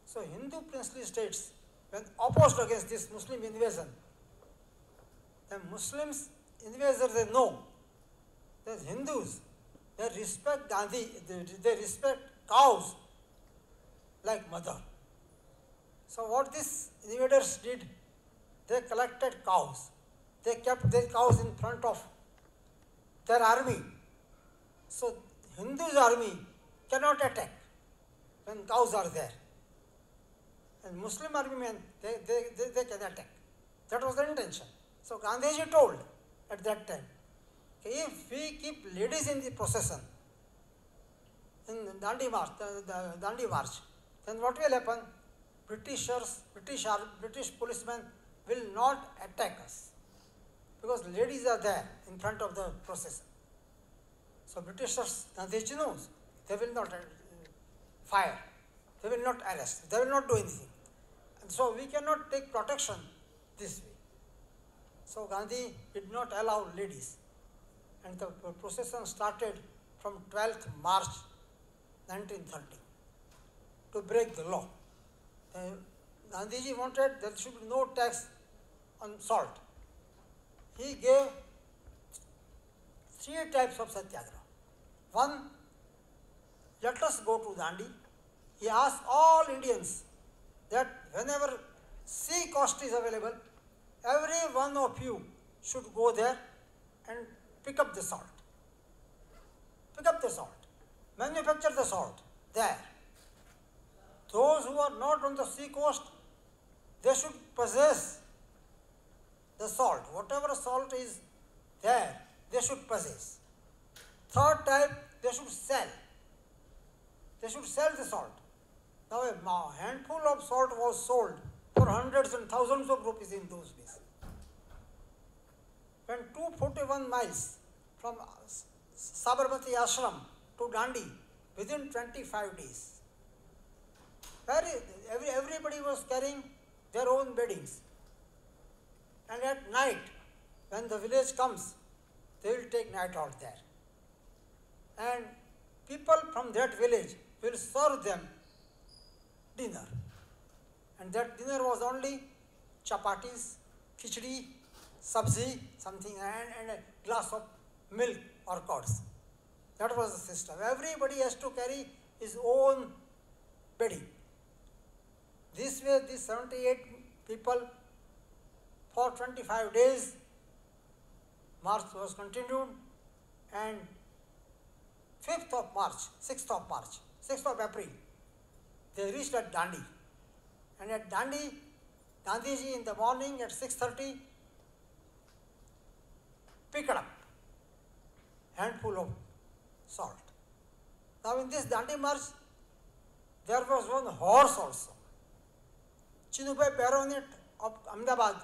So Hindu princely states, when opposed against this Muslim invasion, the Muslims invaders, they know that Hindus, they respect Gandhi, they respect cows like mother. So what these invaders did, they collected cows. They kept their cows in front of their army. So Hindu's army cannot attack when cows are there. And Muslim army men, they can attack. That was the intention. So Gandhiji told at that time, if we keep ladies in the procession, in Dandi March, then what will happen? British policemen will not attack us, because ladies are there in front of the procession. So Britishers, Gandhiji knows, they will not fire, they will not arrest, they will not do anything. And so we cannot take protection this way. So Gandhi did not allow ladies. And the procession started from 12th March 1930 to break the law. Gandhiji wanted there should be no tax on salt. He gave 3 types of satyagraha. One, let us go to Dandi. He asked all Indians that whenever sea coast is available, every one of you should go there and pick up the salt. Pick up the salt. Manufacture the salt there. Those who are not on the sea coast, they should possess the salt. Whatever salt is there, they should possess. Third type, they should sell. They should sell the salt. Now a handful of salt was sold for hundreds and thousands of rupees in those days. When 241 miles from Sabarmati Ashram to Dandi within 25 days. Everybody was carrying their own beddings. And at night, when the village comes, they will take night out there. And people from that village will serve them dinner. And that dinner was only chapatis, khichdi, sabzi, something, and a glass of milk or curds. That was the system. Everybody has to carry his own bedding. This way, these 78 people, for 25 days, march was continued, and 6th of April, they reached at Dandi. And at Dandi, Gandhiji in the morning at 6:30 picked up handful of salt. Now in this Dandi march, there was one horse also. Chinubhai Baronet of Ahmedabad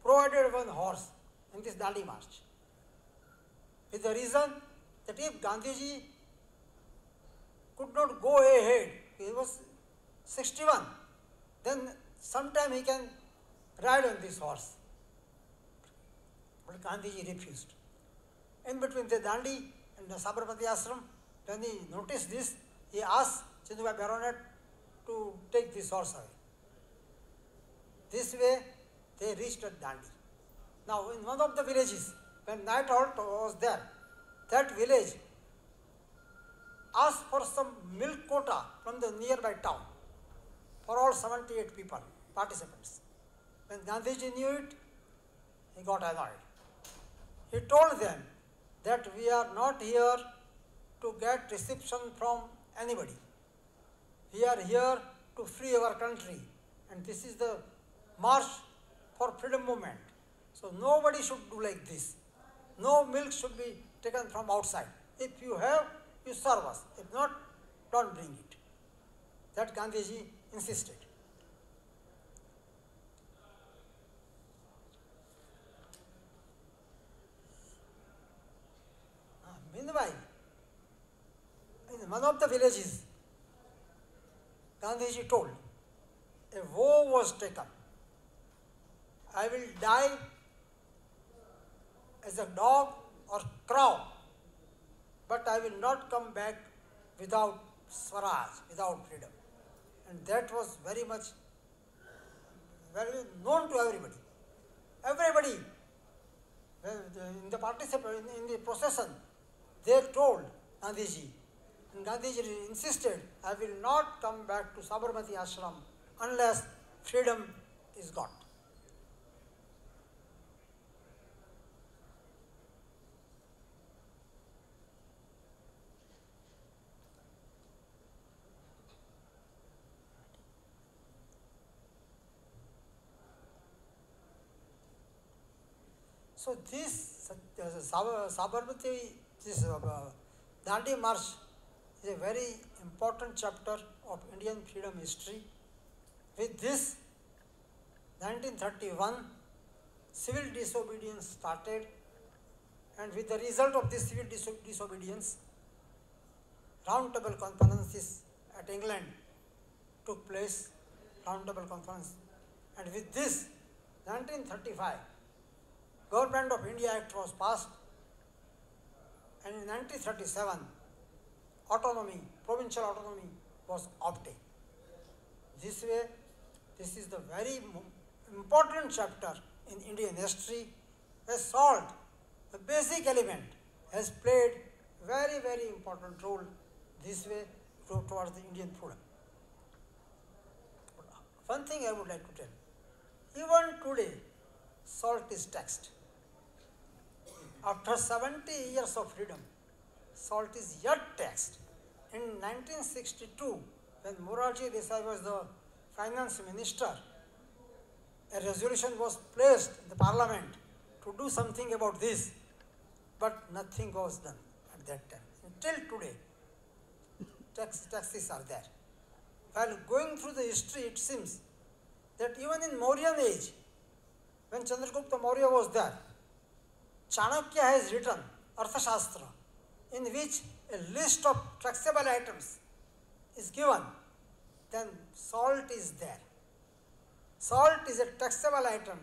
provided one horse in this Dandi march, with the reason that if Gandhiji could not go ahead. He was 61. Then sometime he can ride on this horse. But Gandhiji refused. In between the Dandi and the Sabarmati ashram, when he noticed this, he asked Chindubai Baronet to take this horse away. This way, they reached at Dandi. Now, in one of the villages, when night halt was there, that village asked for some milk quota from the nearby town for all 78 people, participants. When Gandhiji knew it, he got annoyed. He told them that we are not here to get reception from anybody. We are here to free our country, and this is the march for freedom movement. So nobody should do like this. No milk should be taken from outside. If you have, you serve us. If not, don't bring it. That Gandhiji insisted. Meanwhile, in one of the villages, Gandhiji told, a vow was taken. I will die as a dog or crow, but I will not come back without Swaraj, without freedom. And that was very much known to everybody. Everybody, in the procession, they told Gandhiji, and Gandhiji insisted, I will not come back to Sabarmati ashram unless freedom is got. So this Sabarmati, this Dandi March is a very important chapter of Indian freedom history. With this, 1931, civil disobedience started, and with the result of this civil disobedience, round table conferences at England took place, round table conference, and with this, 1935, Government of India Act was passed, and in 1937, autonomy, provincial autonomy was obtained. This way, this is the very important chapter in Indian history, where salt, the basic element, has played very, very important role this way towards the Indian freedom. One thing I would like to tell, even today, salt is taxed. After 70 years of freedom, salt is yet taxed. In 1962, when Morarji Desai was the finance minister, a resolution was placed in the parliament to do something about this, but nothing was done at that time. Until today, taxes are there. While going through the history, it seems that even in Mauryan age, when Chandragupta Maurya was there, Chanakya has written Arthashastra, in which a list of taxable items is given, then salt is there. Salt is a taxable item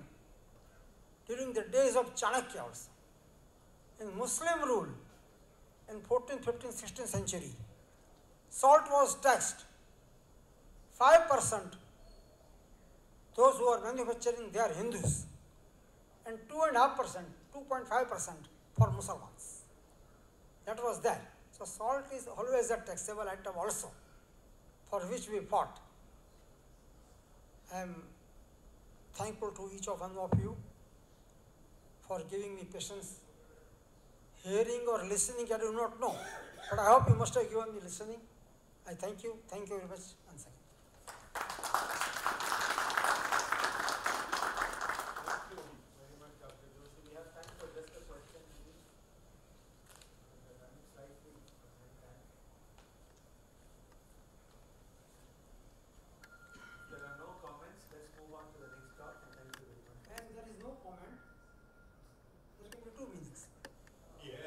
during the days of Chanakya also. In Muslim rule, in 14th, 15th, 16th century, salt was taxed 5%. Those who are manufacturing, they are Hindus, and 2.5%, 2.5% for Muslims. That was there. So salt is always a taxable item also, for which we fought. I am thankful to each of one of you for giving me patience. Hearing or listening, I do not know, but I hope you must have given me listening. I thank you very much once again.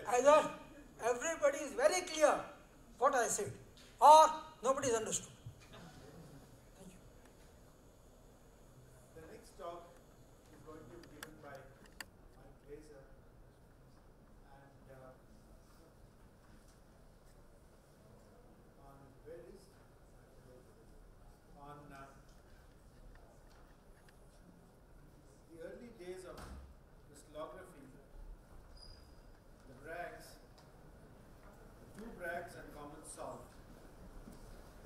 Either everybody is very clear what I said, or nobody is understood. Thank you. The next talk is going to be given by Mike Glazer, and on where is on the early days of crystallography, the Braggs, the two Braggs and common salt.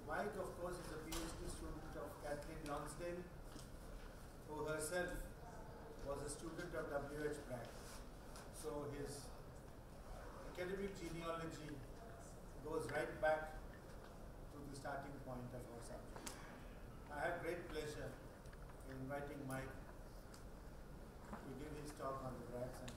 Mike, of course, is a PhD student of Kathleen Lonsdale, who herself was a student of W.H. Bragg. So his academic genealogy goes right back to the starting point of our subject. I have great pleasure in inviting Mike to give his talk on the Braggs and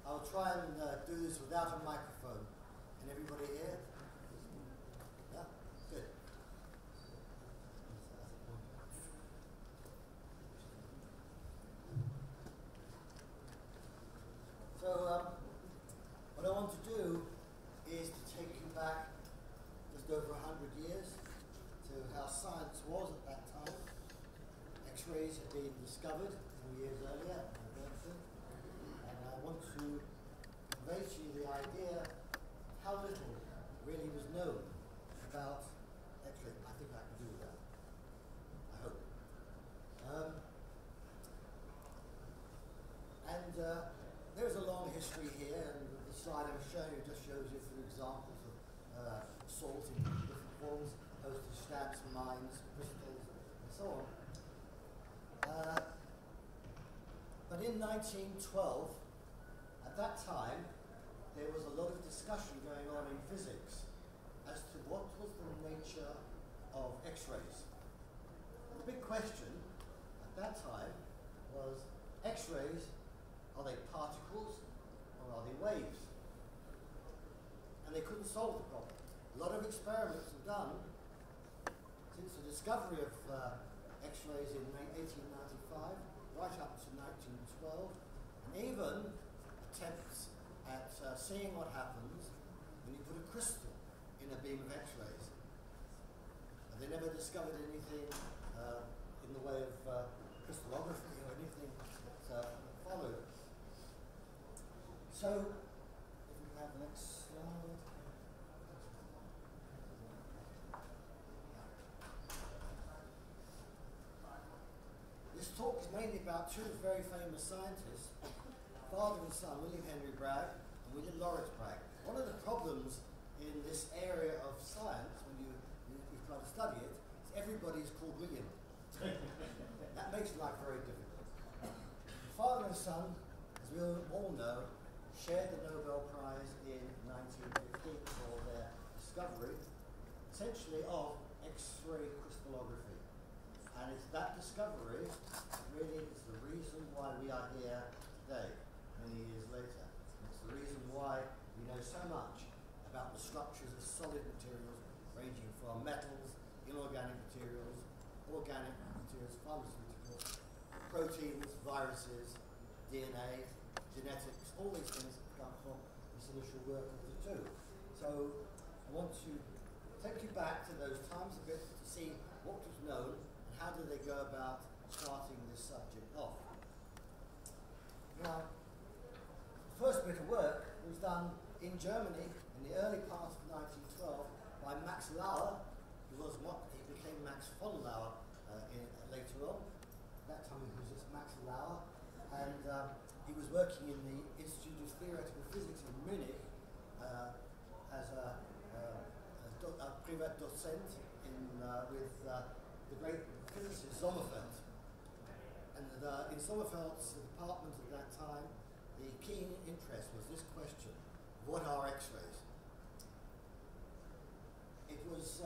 I'll try and do this without a microphone. Can everybody hear? Yeah? Good. So, what I want to do is to take you back just over 100 years to how science was at that time. X-rays had been discovered some years earlier, and I want to convey to you the idea of how little really was known about X-ray. I think I can do that. I hope. There's a long history here, and the slide I'm showing you just shows you a few examples of salt in different forms, postage stamps, mines, crystals, and so on. But in 1912, at that time, there was a lot of discussion going on in physics as to what was the nature of X-rays. The big question at that time was, X-rays, are they particles or are they waves? And they couldn't solve the problem. A lot of experiments were done since the discovery of X-rays in 1895, right up to 1912, and even attempts at seeing what happens when you put a crystal in a beam of X-rays. They never discovered anything in the way of crystallography or anything that followed. So, if we can have the next slide. This talk is mainly about two very famous scientists, father and son, William Henry Bragg and William Lawrence Bragg. One of the problems in this area of science, when you try to study it, is everybody is called William. That makes life very difficult. The father and son, as we all know, shared the Nobel Prize in 1915 for their discovery, essentially of X-ray crystallography. And it's that discovery really is the reason why we are here today, many years later. It's the reason why we know so much about the structures of solid materials, ranging from metals, inorganic materials, organic materials, pharmaceuticals, proteins, viruses, DNA, genetics, all these things come from this initial work of the two. So I want to take you back to those times a bit to see what was known and how did they go about starting this subject off. Now, the first bit of work was done in Germany in the early part of 1912 by Max Lauer, who was what he became Max von Lauer later on. At that time he was just Max Lauer, and he was working in the Institute of Theoretical Physics in Munich as a privat docent with the great physicist Sommerfeld. And in Sommerfeld's department at that time, the keen interest was this question: what are X-rays? It was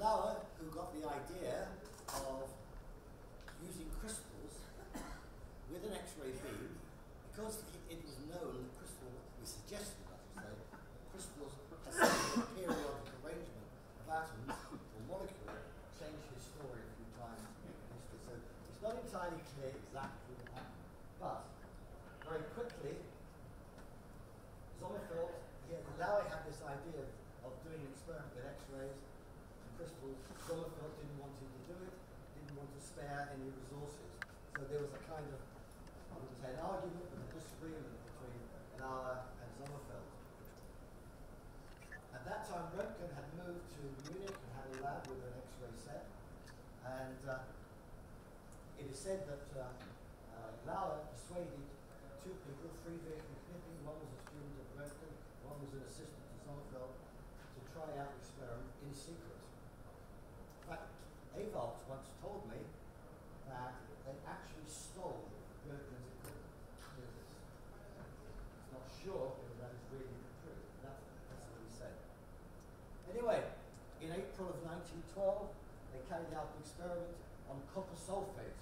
Lauer who got the idea of using crystals with an X-ray beam, because it was known that crystals, we suggested, I should say, that crystals has a periodic arrangement of atoms or molecules, changed his story a few times in history. So it's not entirely clear exactly what happened. But any resources. So there was a kind of, I wouldn't say an argument, but a disagreement between Lauer and Sommerfeld. At that time, Röntgen had moved to Munich and had a lab with an X-ray set, and it is said that Lauer persuaded two people, Friedrich and Knipping, one was a student of Röntgen, one was an assistant to Sommerfeld, to try out the experiment in secret. In fact, Ewald once told me that they actually stole Röntgen's equipment. It's not sure whether that is really true. That's what he said. Anyway, in April of 1912, they carried out the experiment on copper sulfate,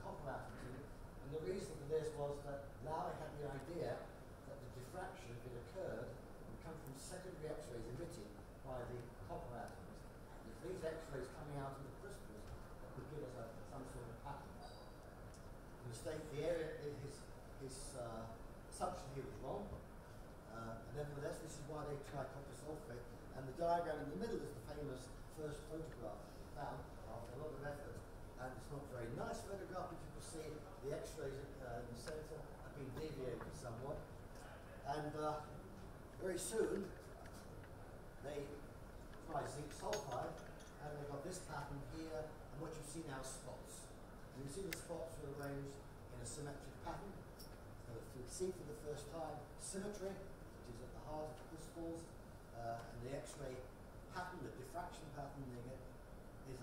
copper atoms in it. And the reason for this was that Lauer had the idea that the diffraction, if it occurred, would come from secondary X-rays emitted by the copper atoms. And if these X-rays coming out of the crystals would give us some sort of pattern. The mistake, the area, his assumption here was wrong. Nevertheless, this is why they tried copper sulfate. And the diagram in the middle is the famous first photograph found after a lot of effort. And it's not a very nice photograph, but you can see the X-rays in the centre have been deviated somewhat. And very soon, they tried zinc sulfide, and they got this pattern here, and what you see now is spots. And you see the spots are arranged in a symmetric pattern. So you see for the first time symmetry, which is at the heart of the crystals, and the X-ray pattern, the diffraction pattern they get, is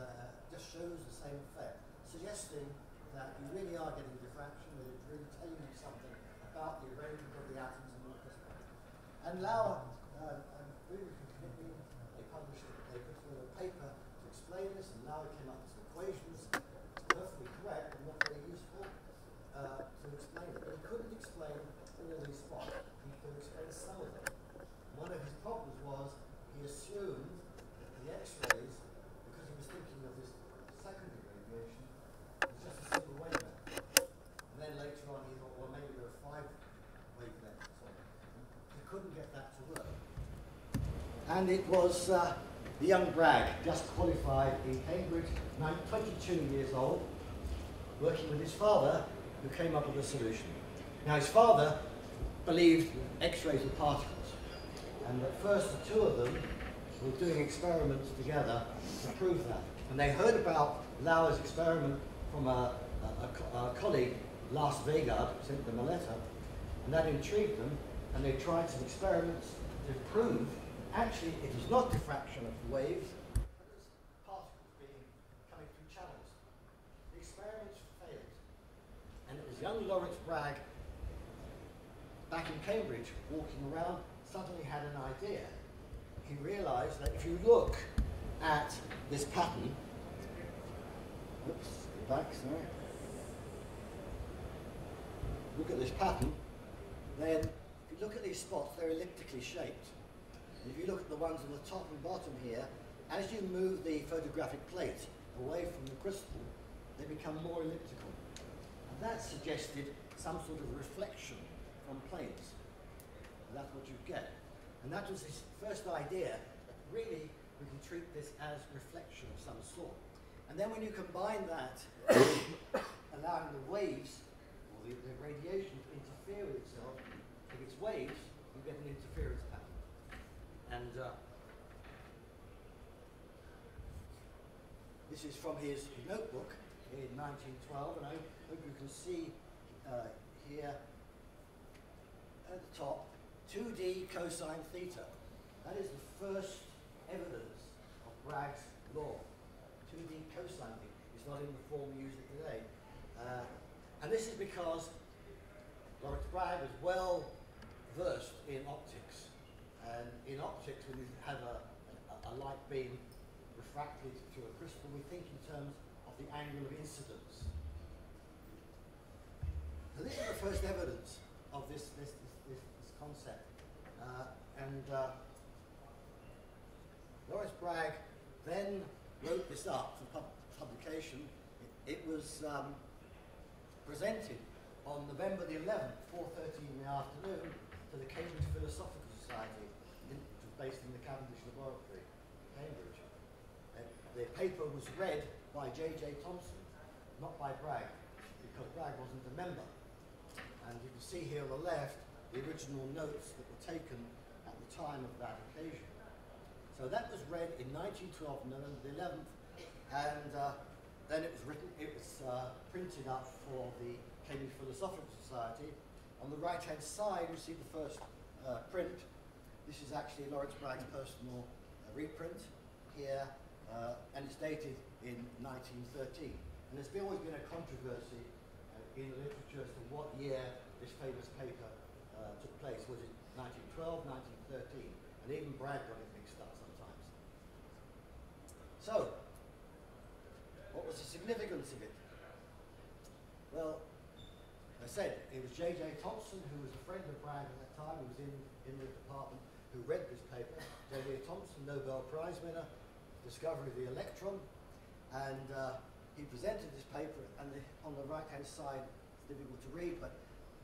just shows the same effect, suggesting that you really are getting diffraction, that it's really telling you something about the arrangement of the atoms in the crystal. And Lauer and Friedrich and Knipping, they put together a paper to explain this, and Lauer came up with some equations, perfectly correct and not very useful, to explain it. But he couldn't explain all these spots. He could explain some of them. One of his problems was he assumed that the X-rays, because he was thinking of this secondary radiation, was just a single wavelength. And then later on he thought, well, maybe there are 5 wavelengths or something. He couldn't get that to work. And it was the young Bragg, just qualified in Cambridge, 22 years old, working with his father, who came up with a solution. Now his father believed X-rays were particles. And at first the two of them were doing experiments together to prove that. And they heard about Lauer's experiment from a colleague, Lars Vegard, who sent them a letter, and that intrigued them, and they tried some experiments to prove actually it was not diffraction of the waves, but it was particles coming through channels. The experiments failed. And it was young Lawrence Bragg, back in Cambridge, walking around, suddenly had an idea. He realized that if you look at this pattern, oops, go back, sorry. Look at this pattern, then if you look at these spots, they're elliptically shaped. And if you look at the ones on the top and bottom here, as you move the photographic plate away from the crystal, they become more elliptical. And that suggested some sort of reflection from planes. That's what you get. And that was his first idea, that really we can treat this as reflection of some sort. And then when you combine that, allowing the waves, or the radiation to interfere with itself, if it's waves, you get an interference pattern. And this is from his notebook in 1912, and I hope you can see here at the top, 2D cosine theta. That is the first evidence of Bragg's law. 2D cosine theta. It's not in the form we use it today. And this is because Lawrence Bragg was well versed in optics. And in optics, when you have a light beam refracted through a crystal, we think in terms of the angle of incidence. So this is the first evidence of this concept. Lawrence Bragg then wrote this up for publication. It was presented on November the 11th, 4:30 in the afternoon, to the Cambridge Philosophical Society, which was based in the Cavendish Laboratory, Cambridge. The paper was read by J.J. Thomson, who not by Bragg, because Bragg wasn't a member. And you can see here on the left the original notes that were taken at the time of that occasion. So that was read in 1912, November the 11th, and then it was printed up for the Cambridge Philosophical Society. On the right-hand side, you see the first print. This is actually Lawrence Bragg's personal reprint here, and it's dated in 1913. And there's always been a controversy in the literature as to what year this famous paper took place. Was it 1912, 1913? And even Bragg got it mixed up sometimes. So, what was the significance of it? Well, I said it was J.J. Thomson, who was a friend of Bragg at that time, who was in the department, who read this paper. J.J. Thomson, Nobel Prize winner, discovery of the electron, and he presented this paper, and on the right-hand side, it's difficult to read, but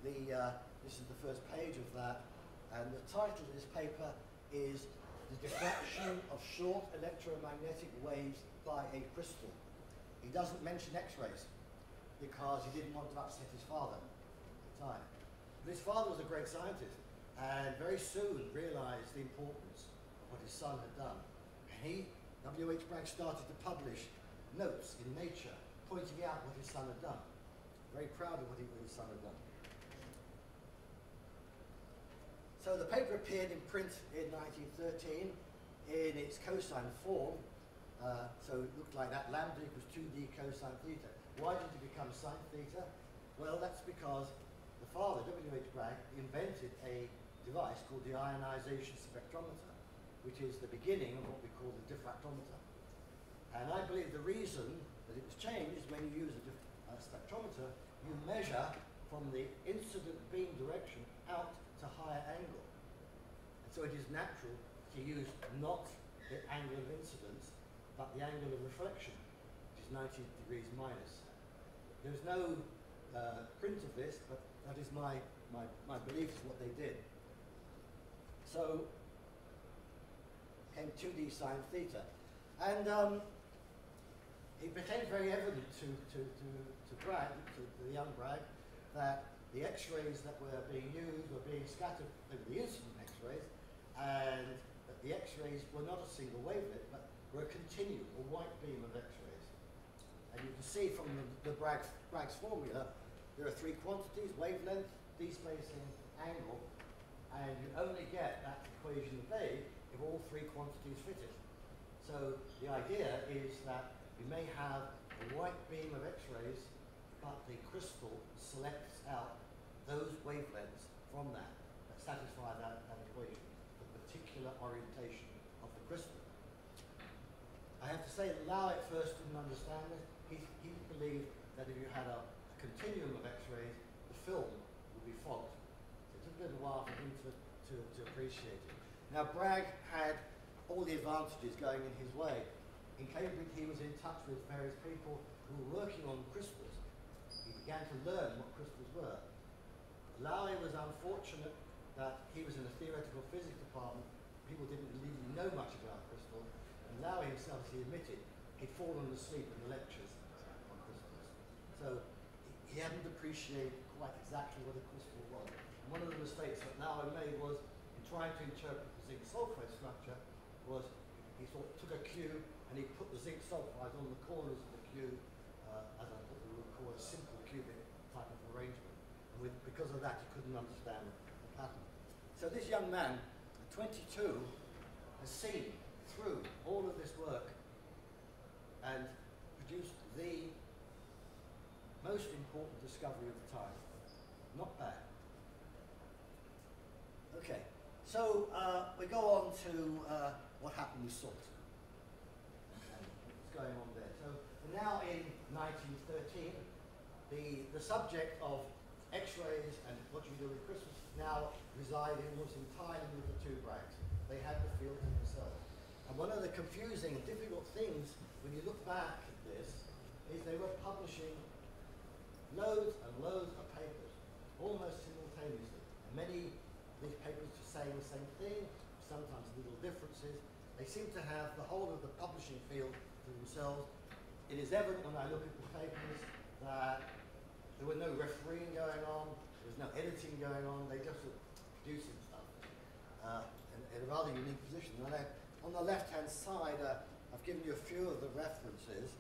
this is the first page of that, and the title of this paper is The Diffraction of Short Electromagnetic Waves by a Crystal. He doesn't mention X-rays, because he didn't want to upset his father at the time. But his father was a great scientist, and very soon realized the importance of what his son had done. And he, W.H. Bragg, started to publish notes in Nature pointing out what his son had done. Very proud of what his son had done. So the paper appeared in print in 1913 in its cosine form. So it looked like that, lambda equals 2d cosine theta. Why did it become sine theta? Well, that's because the father, W.H. Bragg, invented a device called the ionization spectrometer, which is the beginning of what we call the diffractometer. And I believe the reason that it was changed is when you use a spectrometer, you measure from the incident beam direction out to higher angle. And so it is natural to use not the angle of incidence, but the angle of reflection, which is 90 degrees minus. There's no print of this, but that is my belief is what they did. So came 2d sine theta. And it became very evident to Bragg, to the young Bragg, that the X-rays that were being used were being scattered over the incident X-rays, and that the X-rays were not a single wavelet, but were a continuum, a white beam of X-rays. And you can see from the Bragg's formula, there are three quantities: wavelength, despacing, angle, and you only get that equation obeyed if all three quantities fit it. So the idea is that you may have a white beam of X-rays, but the crystal selects out those wavelengths from that satisfy that equation, the particular orientation of the crystal. I have to say that Lau at first didn't understand this. He believed that if you had a continuum of X-rays, the film would be fogged. So it took a little while for him to appreciate it. Now Bragg had all the advantages going in his way. In Cambridge, he was in touch with various people who were working on crystals. He began to learn what crystals were. Lowry was unfortunate that he was in the theoretical physics department. People didn't really know much about crystals. And Lowry himself, as he admitted, he'd fallen asleep in the lectures on crystals. So he hadn't appreciated quite exactly what a crystal was. And one of the mistakes that Lowry made was, in trying to interpret the zinc sulfide structure, was he took a cube and he put the zinc sulfides on the corners of the cube as what we would call a simple cubic type of arrangement. And because of that, he couldn't understand the pattern. So this young man, at 22, has seen through all of this work and produced the most important discovery of the time. Not bad. Okay, so we go on to what happened with salt. And what's going on there. So now in 1913, the subject of X-rays and what you do with crystals now reside almost entirely with the two Braggs. They had the field to themselves. And one of the confusing and difficult things when you look back at this is they were publishing loads and loads of papers almost simultaneously. And many of these papers are saying the same thing, sometimes little differences. They seem to have the whole of the publishing field to themselves. It is evident when I look at the papers that there was no refereeing going on, there was no editing going on, they just were producing stuff in a rather unique position. On the left-hand side, I've given you a few of the references,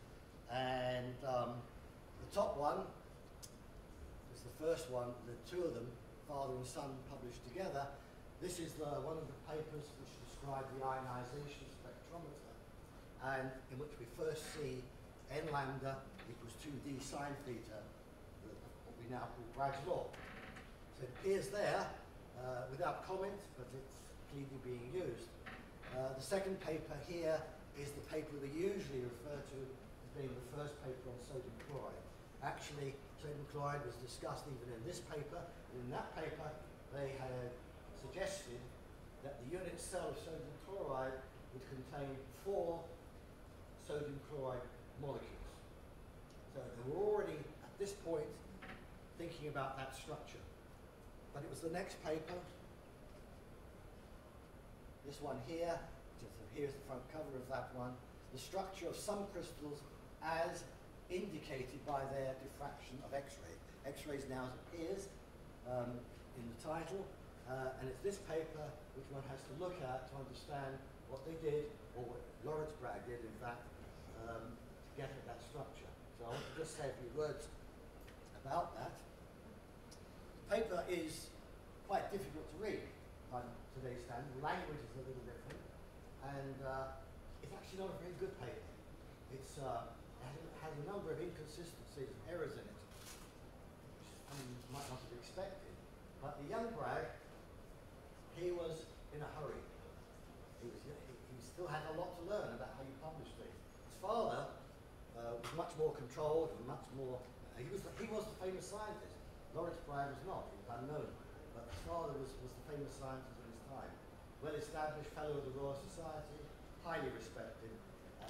and the top one is the first one, the two of them, father and son, published together. This is one of the papers which describe the ionization spectrometer, and in which we first see n lambda equals 2d sine theta, what we now call Bragg's law. So it appears there without comment, but it's clearly being used. The second paper here is the paper we usually refer to as being the first paper on sodium chloride. Actually, sodium chloride was discussed even in this paper, and in that paper they had suggested that the unit cell of sodium chloride would contain 4 sodium chloride molecules. So they were already, at this point, thinking about that structure. But it was the next paper, this one here, here's the front cover of that one, the structure of some crystals as indicated by their diffraction of X-ray. X-rays now appears in the title, and it's this paper which one has to look at to understand what they did, or what Lawrence Bragg did, in fact, to get at that structure. So I want to just say a few words about that. The paper is quite difficult to read by today's standard. The language is a little different, and it's actually not a very good paper. It has a number of inconsistencies and errors in it, which you might not have expected. But the young Bragg, he was in a hurry. He still had a lot to learn about how you publish things. His father was much more controlled and much more. He was the famous scientist. Lawrence Bragg was not. He was unknown. But his father was the famous scientist of his time. Well-established fellow of the Royal Society, highly respected,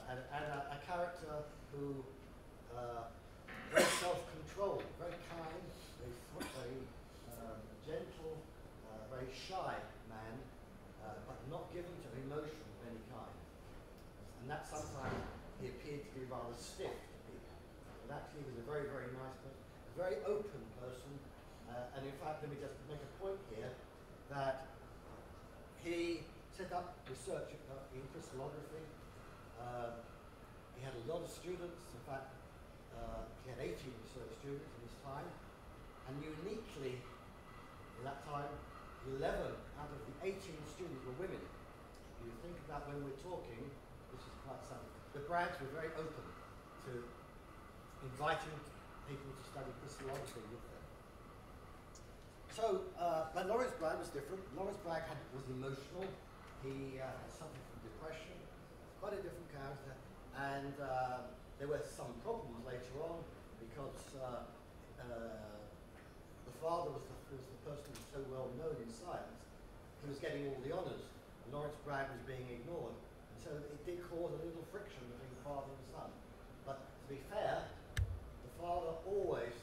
and a character who very self-controlled, very kind, very gentle, very shy man, but not given to emotion of any kind. And that sometimes he appeared to be rather stiff to people. But actually he was a very, very nice person, a very open person, and in fact, let me just make a point here, that he set up research in crystallography. He had a lot of students. In fact, he had 18 research students in his time, and uniquely, at that time, 11 out of the 18 students were women. You think about when we're talking, this is quite something. The Braggs were very open to inviting people to study crystallography with them. So, but Lawrence Bragg was different. Lawrence Bragg was emotional. He had suffered from depression, quite a different character, and there were some problems later on because the father was the person who was so well known in science. He was getting all the honours, and Lawrence Bragg was being ignored. And so it did cause a little friction between the father and son. But to be fair, the father always,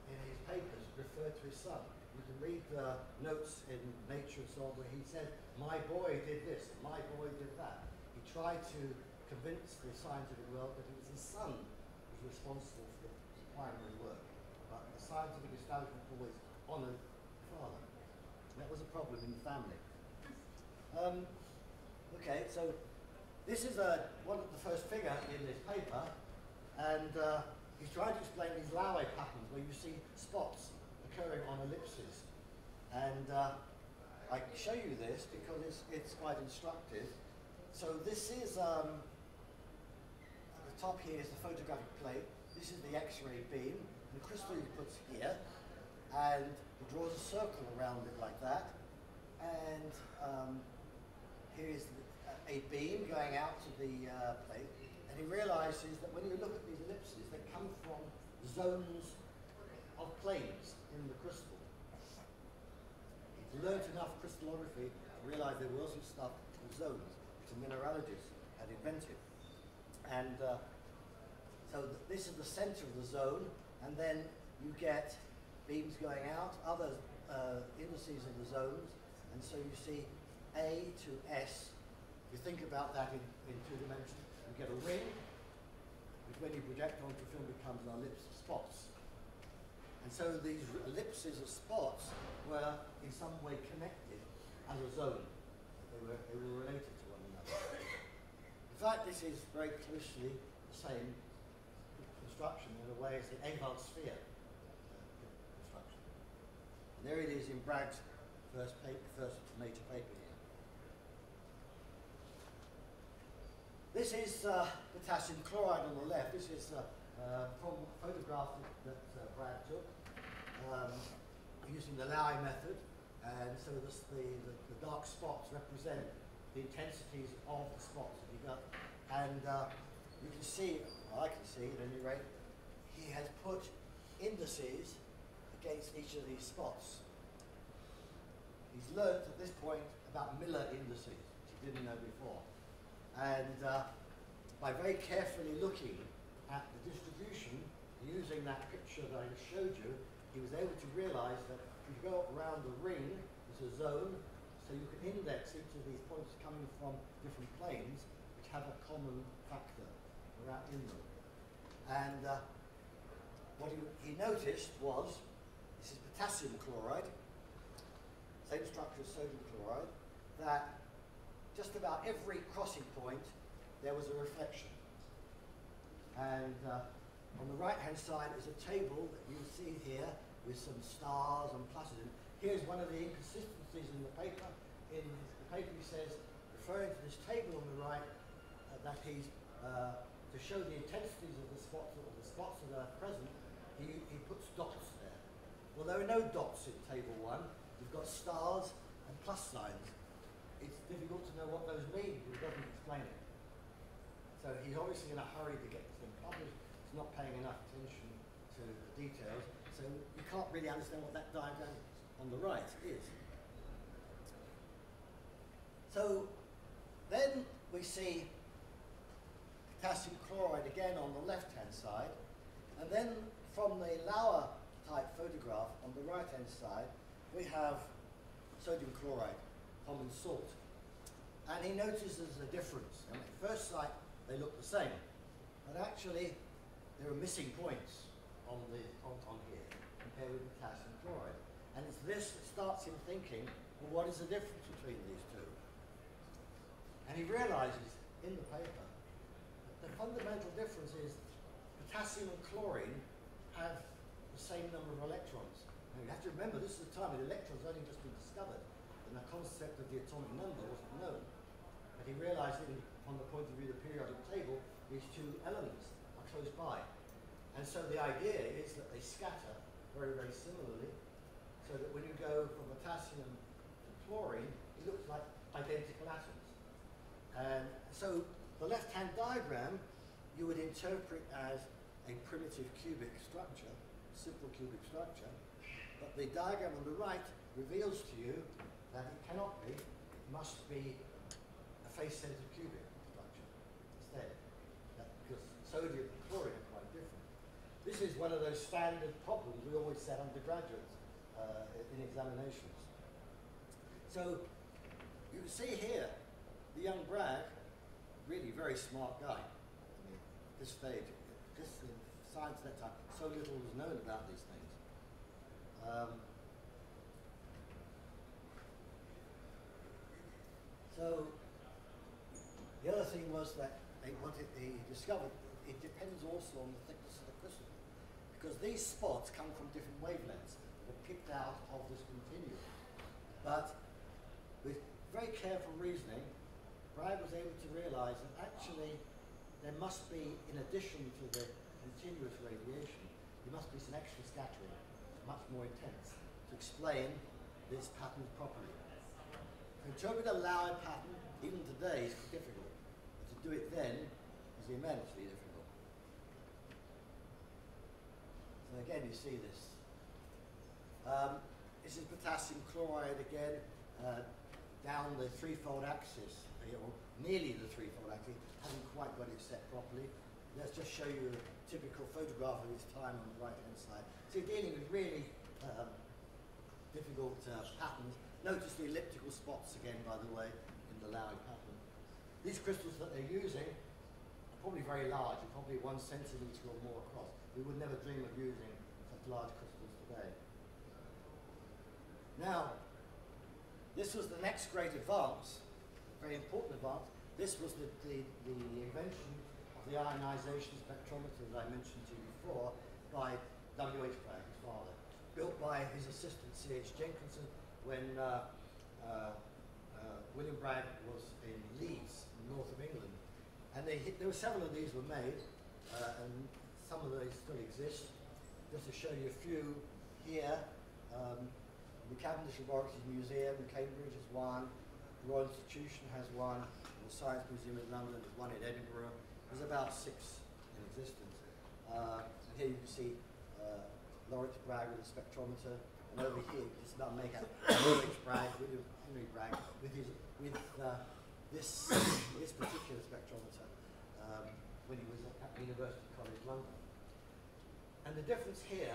in his papers, referred to his son. You can read the notes in Nature and so on where he said, my boy did this, and my boy did that. He tried to convince the scientific world that it was his son who was responsible for the primary work. But the scientific establishment always honoured the father. And that was a problem in the family. Okay, so this is one of the first figure in this paper, and he's trying to explain these Laue patterns where you see spots occurring on ellipses. And I show you this because it's quite instructive. So this is, at the top here is the photographic plate. This is the X-ray beam. The crystal he puts here, and he draws a circle around it like that. And here is a beam going out to the plate. And he realizes that when you look at these ellipses, they come from zones of planes in the crystal. He learned enough crystallography to realize there was some stuff in zones, which the mineralogists had invented. And so this is the center of the zone, and then you get beams going out, other indices of the zones, and so you see A to S. If you think about that in 2 dimensions, you get a ring, which when you project onto film becomes an ellipse of spots. And so these ellipses of spots were in some way connected as a zone. They were related to one another. In fact, this is very closely the same construction in a way as the Ewald sphere construction. And there it is in Bragg's first major paper here. This is potassium chloride on the left. This is from a photograph that Bragg took using the Lowy method. And so the dark spots represent the intensities of the spots that you got. And you can see, well, I can see at any rate, he has put indices against each of these spots. He's learnt at this point about Miller indices, which he didn't know before. And by very carefully looking at the distribution, using that picture that I just showed you, he was able to realize that if you go around the ring, there's a zone, so you can index each of these points coming from different planes, which have a common factor around in them. And what he noticed was, this is potassium chloride, same structure as sodium chloride, that just about every crossing point there was a reflection. And on the right-hand side is a table that you see here with some stars and pluses. And here's one of the inconsistencies in the paper. In the paper he says, referring to this table on the right, that he's, to show the intensities of the spots that are present, he puts dots there. Well, there are no dots in table 1. You've got stars and plus signs. It's difficult to know what those mean, because it doesn't explain it. So he's obviously in a hurry to get this thing published. He's not paying enough attention to the details, so you can't really understand what that diagram on the right is. So then we see potassium chloride again on the left-hand side, and then from the Lowy type photograph on the right-hand side, we have sodium chloride, common salt. And he notices a difference. And at first sight, they look the same. But actually, there are missing points on here compared with potassium chloride. And it's this that starts him thinking, well, what is the difference between these two? And he realizes in the paper that the fundamental difference is potassium and chlorine have the same number of electrons. Now you have to remember, this is the time when electrons only just been discovered, and the concept of the atomic number wasn't known. But he realized that from the point of view of the periodic table, these two elements are close by. And so the idea is that they scatter very, very similarly, so that when you go from potassium to chlorine, it looks like identical atoms. And so the left-hand diagram you would interpret as a primitive cubic structure, simple cubic structure, but the diagram on the right reveals to you that it cannot be, it must be a face-centered cubic structure instead, because sodium and chlorine are quite different. This is one of those standard problems we always set undergraduates in examinations. So you can see here, the young Bragg, really very smart guy. I mean, at this stage, just in science at that time, so little was known about these things. So the other thing was that they discovered it depends also on the thickness of the crystal, because these spots come from different wavelengths that are picked out of this continuum. But with very careful reasoning, Bragg was able to realize that actually there must be, in addition to the continuous radiation, there must be some extra scattering, much more intense, to explain this pattern properly. To interpret a Lowy pattern, even today, is difficult. But to do it then is immensely difficult. So again, you see this. This is potassium chloride again, down the threefold axis, or nearly the threefold axis, hasn't quite got it set properly. Let's just show you a typical photograph of its time on the right-hand side. So you're dealing with really difficult patterns. Notice the elliptical spots again, by the way, in the Lowy pattern. These crystals that they're using are probably very large, probably 1 centimetre or more across. We would never dream of using such large crystals today. Now, this was the next great advance, a very important advance. This was the invention of the ionization spectrometer that I mentioned to you before by W.H. Bragg, his father, built by his assistant C.H. Jenkinson when William Bragg was in Leeds, in the north of England. And there were several of these were made, and some of these still exist. Just to show you a few here, the Cavendish Laboratories Museum in Cambridge is one, the Royal Institution has one, the Science Museum in London has one in Edinburgh. There's about 6 in existence. And here you can see Lawrence Bragg with a spectrometer, and over here you just about make out Lawrence Bragg, William Henry Bragg, with this particular spectrometer when he was at University College London. And the difference here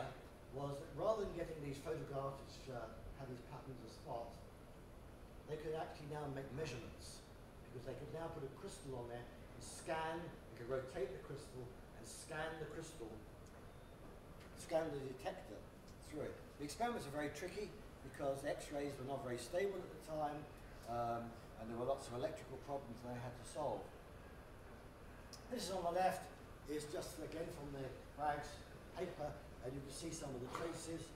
was that rather than getting these photographs which had these patterns of spots, they could actually now make measurements, because they could now put a crystal on there and scan, they could rotate the crystal and scan the crystal, scan the detector through it. The experiments are very tricky because X-rays were not very stable at the time, and there were lots of electrical problems they had to solve. This is on the left is just again from the Bragg's paper, and you can see some of the traces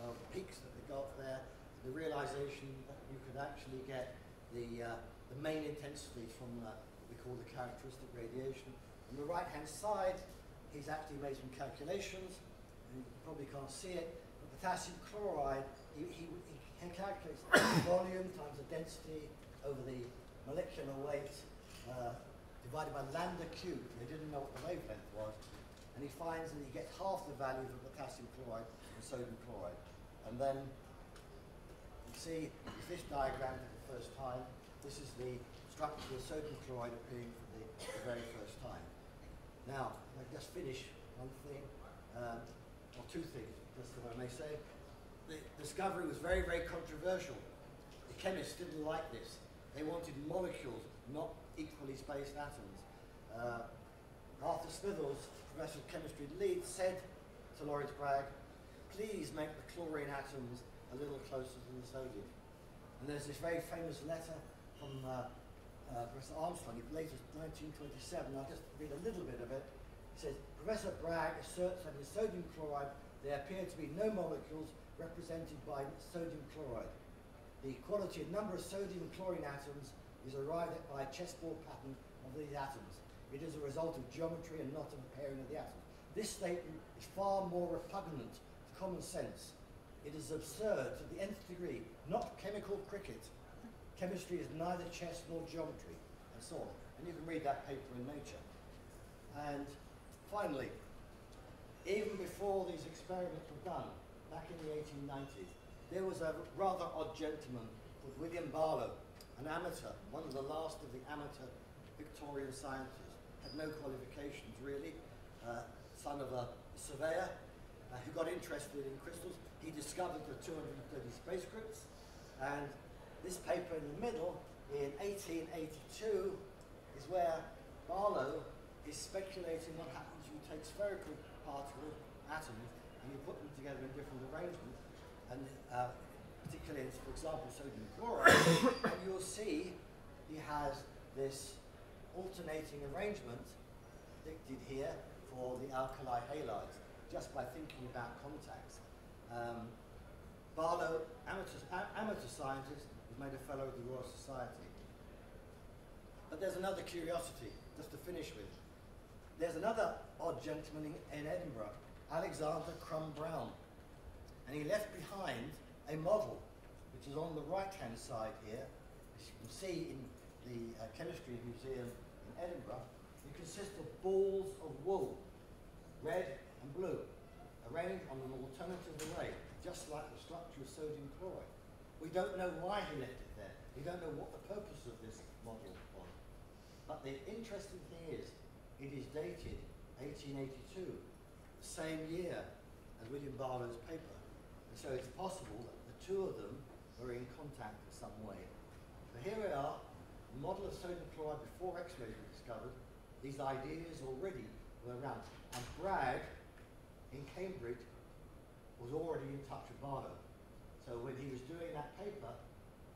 of peaks that they got there, the realization that you could actually get the main intensities from what we call the characteristic radiation. On the right-hand side, he's actually made some calculations, and you probably can't see it, but potassium chloride, he calculates the volume times the density over the molecular weight divided by lambda cubed. They didn't know what the wavelength was, and he finds that he gets half the value for potassium chloride and sodium chloride. And then you see this diagram for the first time. This is the structure of sodium chloride appearing for the very first time. Now, I'll just finish one thing, or 2 things, just if I may say. The discovery was very, very controversial. The chemists didn't like this. They wanted molecules, not equally spaced atoms. Arthur Smithers, Professor of Chemistry at Leeds, said to Lawrence Bragg, please make the chlorine atoms a little closer to the sodium. And there's this very famous letter from Professor Armstrong, latest 1927. I'll just read a little bit of it. It says, Professor Bragg asserts that in sodium chloride there appear to be no molecules represented by sodium chloride. The quality and number of sodium and chlorine atoms is arrived at by a chessboard pattern of these atoms. It is a result of geometry and not of a pairing of the atoms. This statement is far more repugnant to common sense. It is absurd to the nth degree, not chemical cricket. Chemistry is neither chess nor geometry, and so on. And you can read that paper in Nature. And finally, even before these experiments were done, back in the 1890s, there was a rather odd gentleman called William Barlow, an amateur, one of the last of the amateur Victorian scientists, had no qualifications really, son of a surveyor who got interested in crystals. He discovered the 230 spacecrypts, and this paper in the middle in 1882 is where Barlow is speculating what happens when you take spherical particle atoms and you put them together in different arrangements, and particularly, for example, sodium chloride, and you'll see he has this alternating arrangement depicted here for the alkali halides, just by thinking about contacts. Barlow, amateur scientist, was made a fellow of the Royal Society. But there's another curiosity, just to finish with. There's another odd gentleman in Edinburgh, Alexander Crumb Brown. And he left behind a model, which is on the right-hand side here. As you can see in the Chemistry Museum in Edinburgh, it consists of balls of wool, red and blue, arranged on an alternative array, just like the structure of sodium chloride. We don't know why he left it there. We don't know what the purpose of this model was. But the interesting thing is, it is dated 1882, the same year as William Barlow's paper. And so it's possible that the two of them were in contact in some way. So here we are, the model of sodium chloride before X-rays were discovered. these ideas already were around. And Bragg in Cambridge was already in touch with Barlow. So when he was doing that paper,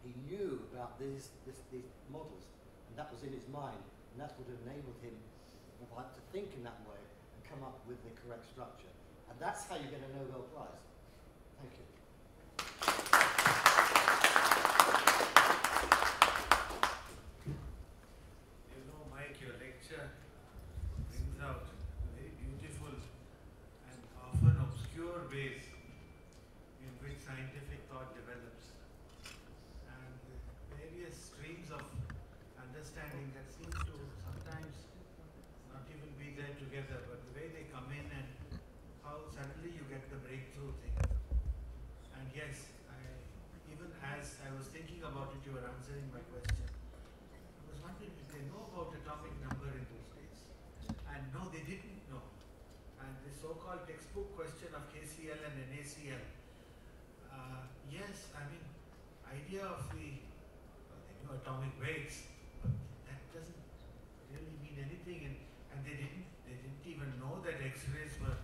he knew about these models, and that was in his mind, and that's what enabled him to think in that way and come up with the correct structure. And that's how you get a Nobel Prize. Thank you. You know, Mike, your lecture brings out a very beautiful and often obscure ways in which scientific thought develops, and various streams of understanding that seem to sometimes not even be there together, but the way they come in and how suddenly you get the breakthrough thing. And yes, even as I was thinking about it, you were answering my question. I was wondering if they know about atomic number in those days. And no, they didn't know. And the so-called textbook question of KCl and NaCl, yes, I mean, idea of they knew atomic weights, but that doesn't really mean anything. And they didn't even know that X-rays were,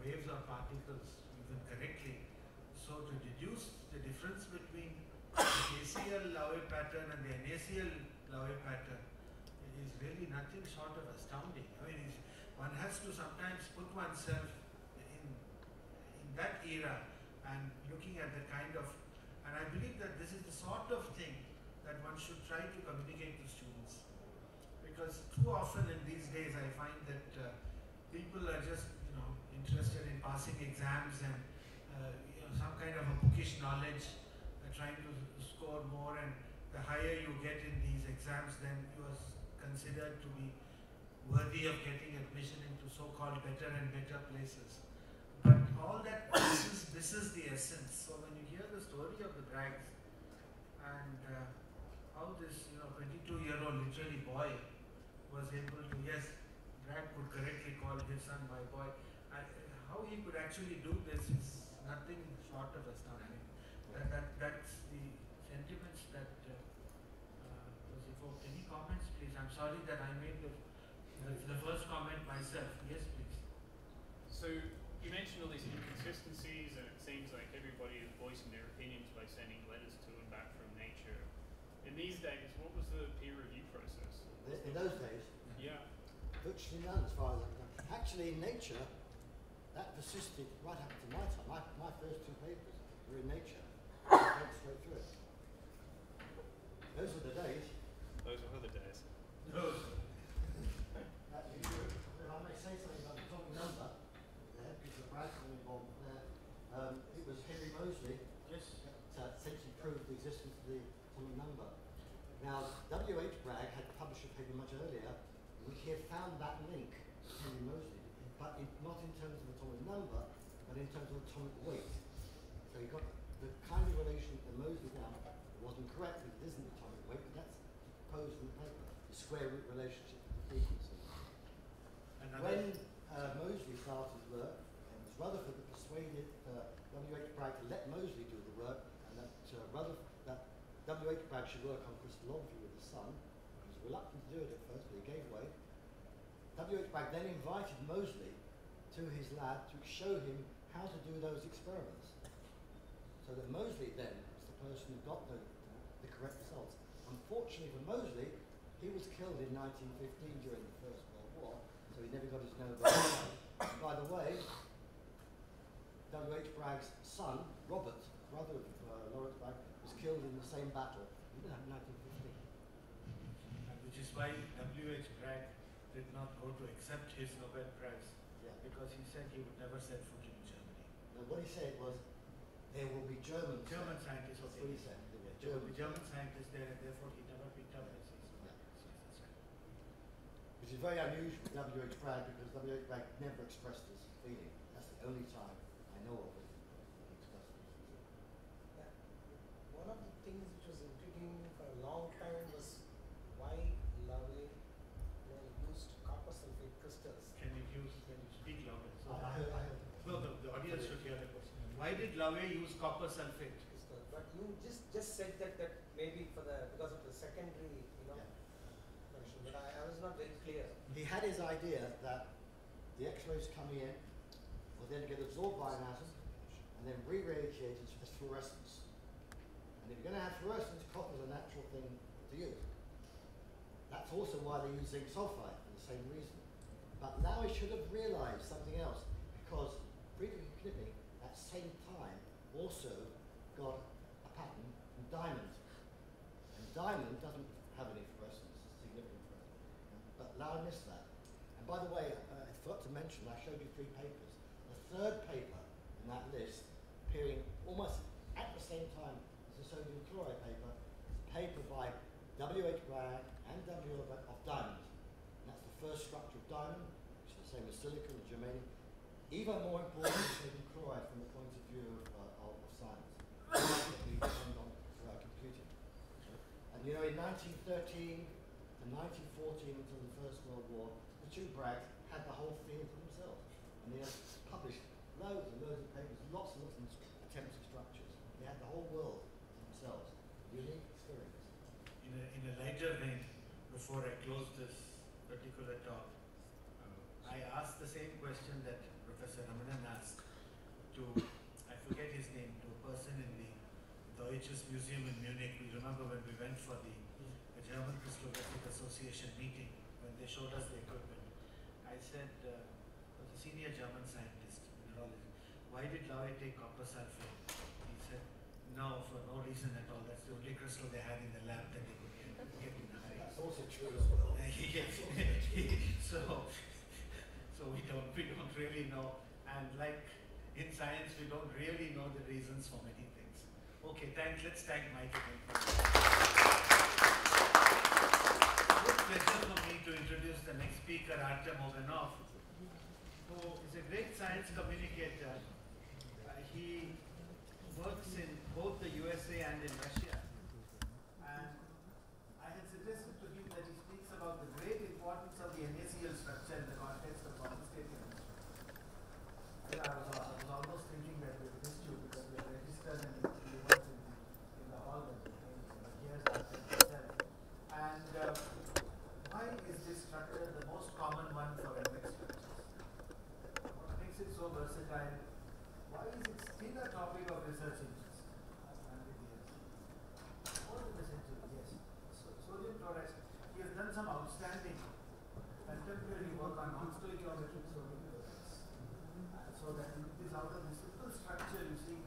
waves or particles even correctly. So to deduce the difference between the KCl Laue pattern and the NaCl Laue pattern is really nothing short of astounding. I mean, one has to sometimes put oneself in that era and looking at the kind of, and I believe that this is the sort of thing that one should try to communicate to students. Because too often in these days I find that people are just interested in passing exams and some kind of a bookish knowledge, trying to score more, and the higher you get in these exams, then you are considered to be worthy of getting admission into so-called better and better places. But all that, this is the essence. So when you hear the story of the Braggs and how this 22-year-old literally boy was able to, yes, Bragg could correctly call his son my boy. How he could actually do this is nothing short of astounding. That's the sentiments that was evoked. Any comments, please? I'm sorry that I made the first comment myself. Yes, please. So you mentioned all these inconsistencies, and it seems like everybody is voicing their opinions by sending letters to and back from Nature. In these days, what was the peer review process? In those days? Yeah. Virtually none, as far as I know. Actually, in Nature, that persisted right up to my time. My first two papers were in Nature. I went straight through it. Those were the days. Those were the days. Those. If I may say something about the atomic number, there, because the Bragg involved there, it was Henry Moseley that essentially proved the existence of the atomic number. Now, W.H. Bragg had published a paper much earlier in which he had found that link to Henry Moseley, but not in terms of atomic number, but in terms of atomic weight. So he got the kind of relation that Moseley found. It wasn't correct because it isn't atomic weight, but that's proposed in the paper, the square root relationship of the frequency. When Moseley started his work, it was Rutherford that persuaded W.H. Bragg to let Moseley do the work, and that W.H. Bragg should work on crystallography with the sun. He was reluctant to do it at first, but he gave way. W.H. Bragg then invited Moseley to his lab to show him how to do those experiments. So that Moseley then was the person who got the correct results. Unfortunately for Moseley, he was killed in 1915 during the First World War, so he never got his Nobel Prize. By the way, W.H. Bragg's son, Robert, brother of Lawrence Bragg, was killed in the same battle in 1915. Which is why W.H. Bragg did not go to accept his Nobel Prize, because he said he would never set foot in Germany. Now, what he said was, there will be German scientists. That's what he said. There will be German scientists there, and therefore he never picked up his. Which is very unusual with W.H. Bragg, because W.H. Bragg never expressed this feeling. That's the only time I know of it he expressed it. Yeah. One of the things which was intriguing for a long time was why Laue used copper sulfate crystals. Can you speak louder? So I heard. No, the audience should hear the question. Why did Laue use copper sulfate? But you just said that maybe because of the secondary, but I was not very clear. He had his idea that the X-rays coming in will then get absorbed by an atom and then re-radiated as fluorescence. And if you're going to have fluorescence, copper is a natural thing to use. That's also why they use zinc sulfide for the same reason. But now he should have realized something else, because Friedrich Kniping at the same time also got a patent from diamond. And diamond doesn't have any fluorescence, significant fluorescence. But Lau missed that. And by the way, I forgot to mention, I showed you 3 papers. The third paper in that list, appearing almost at the same time as the sodium chloride paper, is a paper by W.H. Bragg and W. of diamond. And that's the first structure of diamond, which is the same as silicon and germanium. Even more important than sodium chloride from the point of view of science. That we depend on for our computing. And you know, in 1913 and 1914 until the First World War, the two Braggs had the whole field to themselves. And they have published loads and loads of papers, lots and lots of attempts at structures. They had the whole world to themselves. Unique experience. In a lighter vein, before I close this particular talk, I asked the same question that Professor Ramanan asked to, I forget his name, to a person in the Deutsches Museum in Munich. We remember when we went for the German Crystallographic Association meeting, when they showed us the equipment. I said, was a senior German scientist, mineralogist, why did Laurie take copper sulfate? He said, no, for no reason at all. That's the only crystal they had in the lab that they could get in a hurry. That's also true as well. Yes. So we don't really know, and like in science, we don't really know the reasons for many things. Okay, thanks. Let's thank Mike again. It's a pleasure for me to introduce the next speaker, Artem Oganov, who is a great science communicator. He works in both the USA and in Russia. And I had suggested to him that he speaks about the great importance of the NaCl structure in the context of quantum state chemistry. And I was almost thinking that we missed you because we are registered and you weren't in the hall when we came. But here's Artem himself. And why is this structure the most common one for MX structures? What makes it so versatile? Why is it still a topic of research interest? More than a century, yes. Sodium chloride, he has done some outstanding contemporary work on non-stoichiometric sodium chlorides. So that it is out of the simple structure, you see,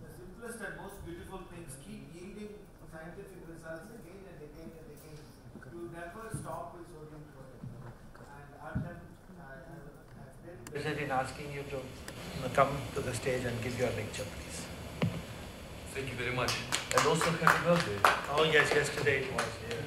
the simplest and most beautiful things keep yielding scientific results again and again and again. You never stop with sodium chloride. And Artem, I have been pleasure in asking you to come to the stage and give your lecture, please. Thank you very much. And also happy birthday. Oh yes, yesterday it was, yes.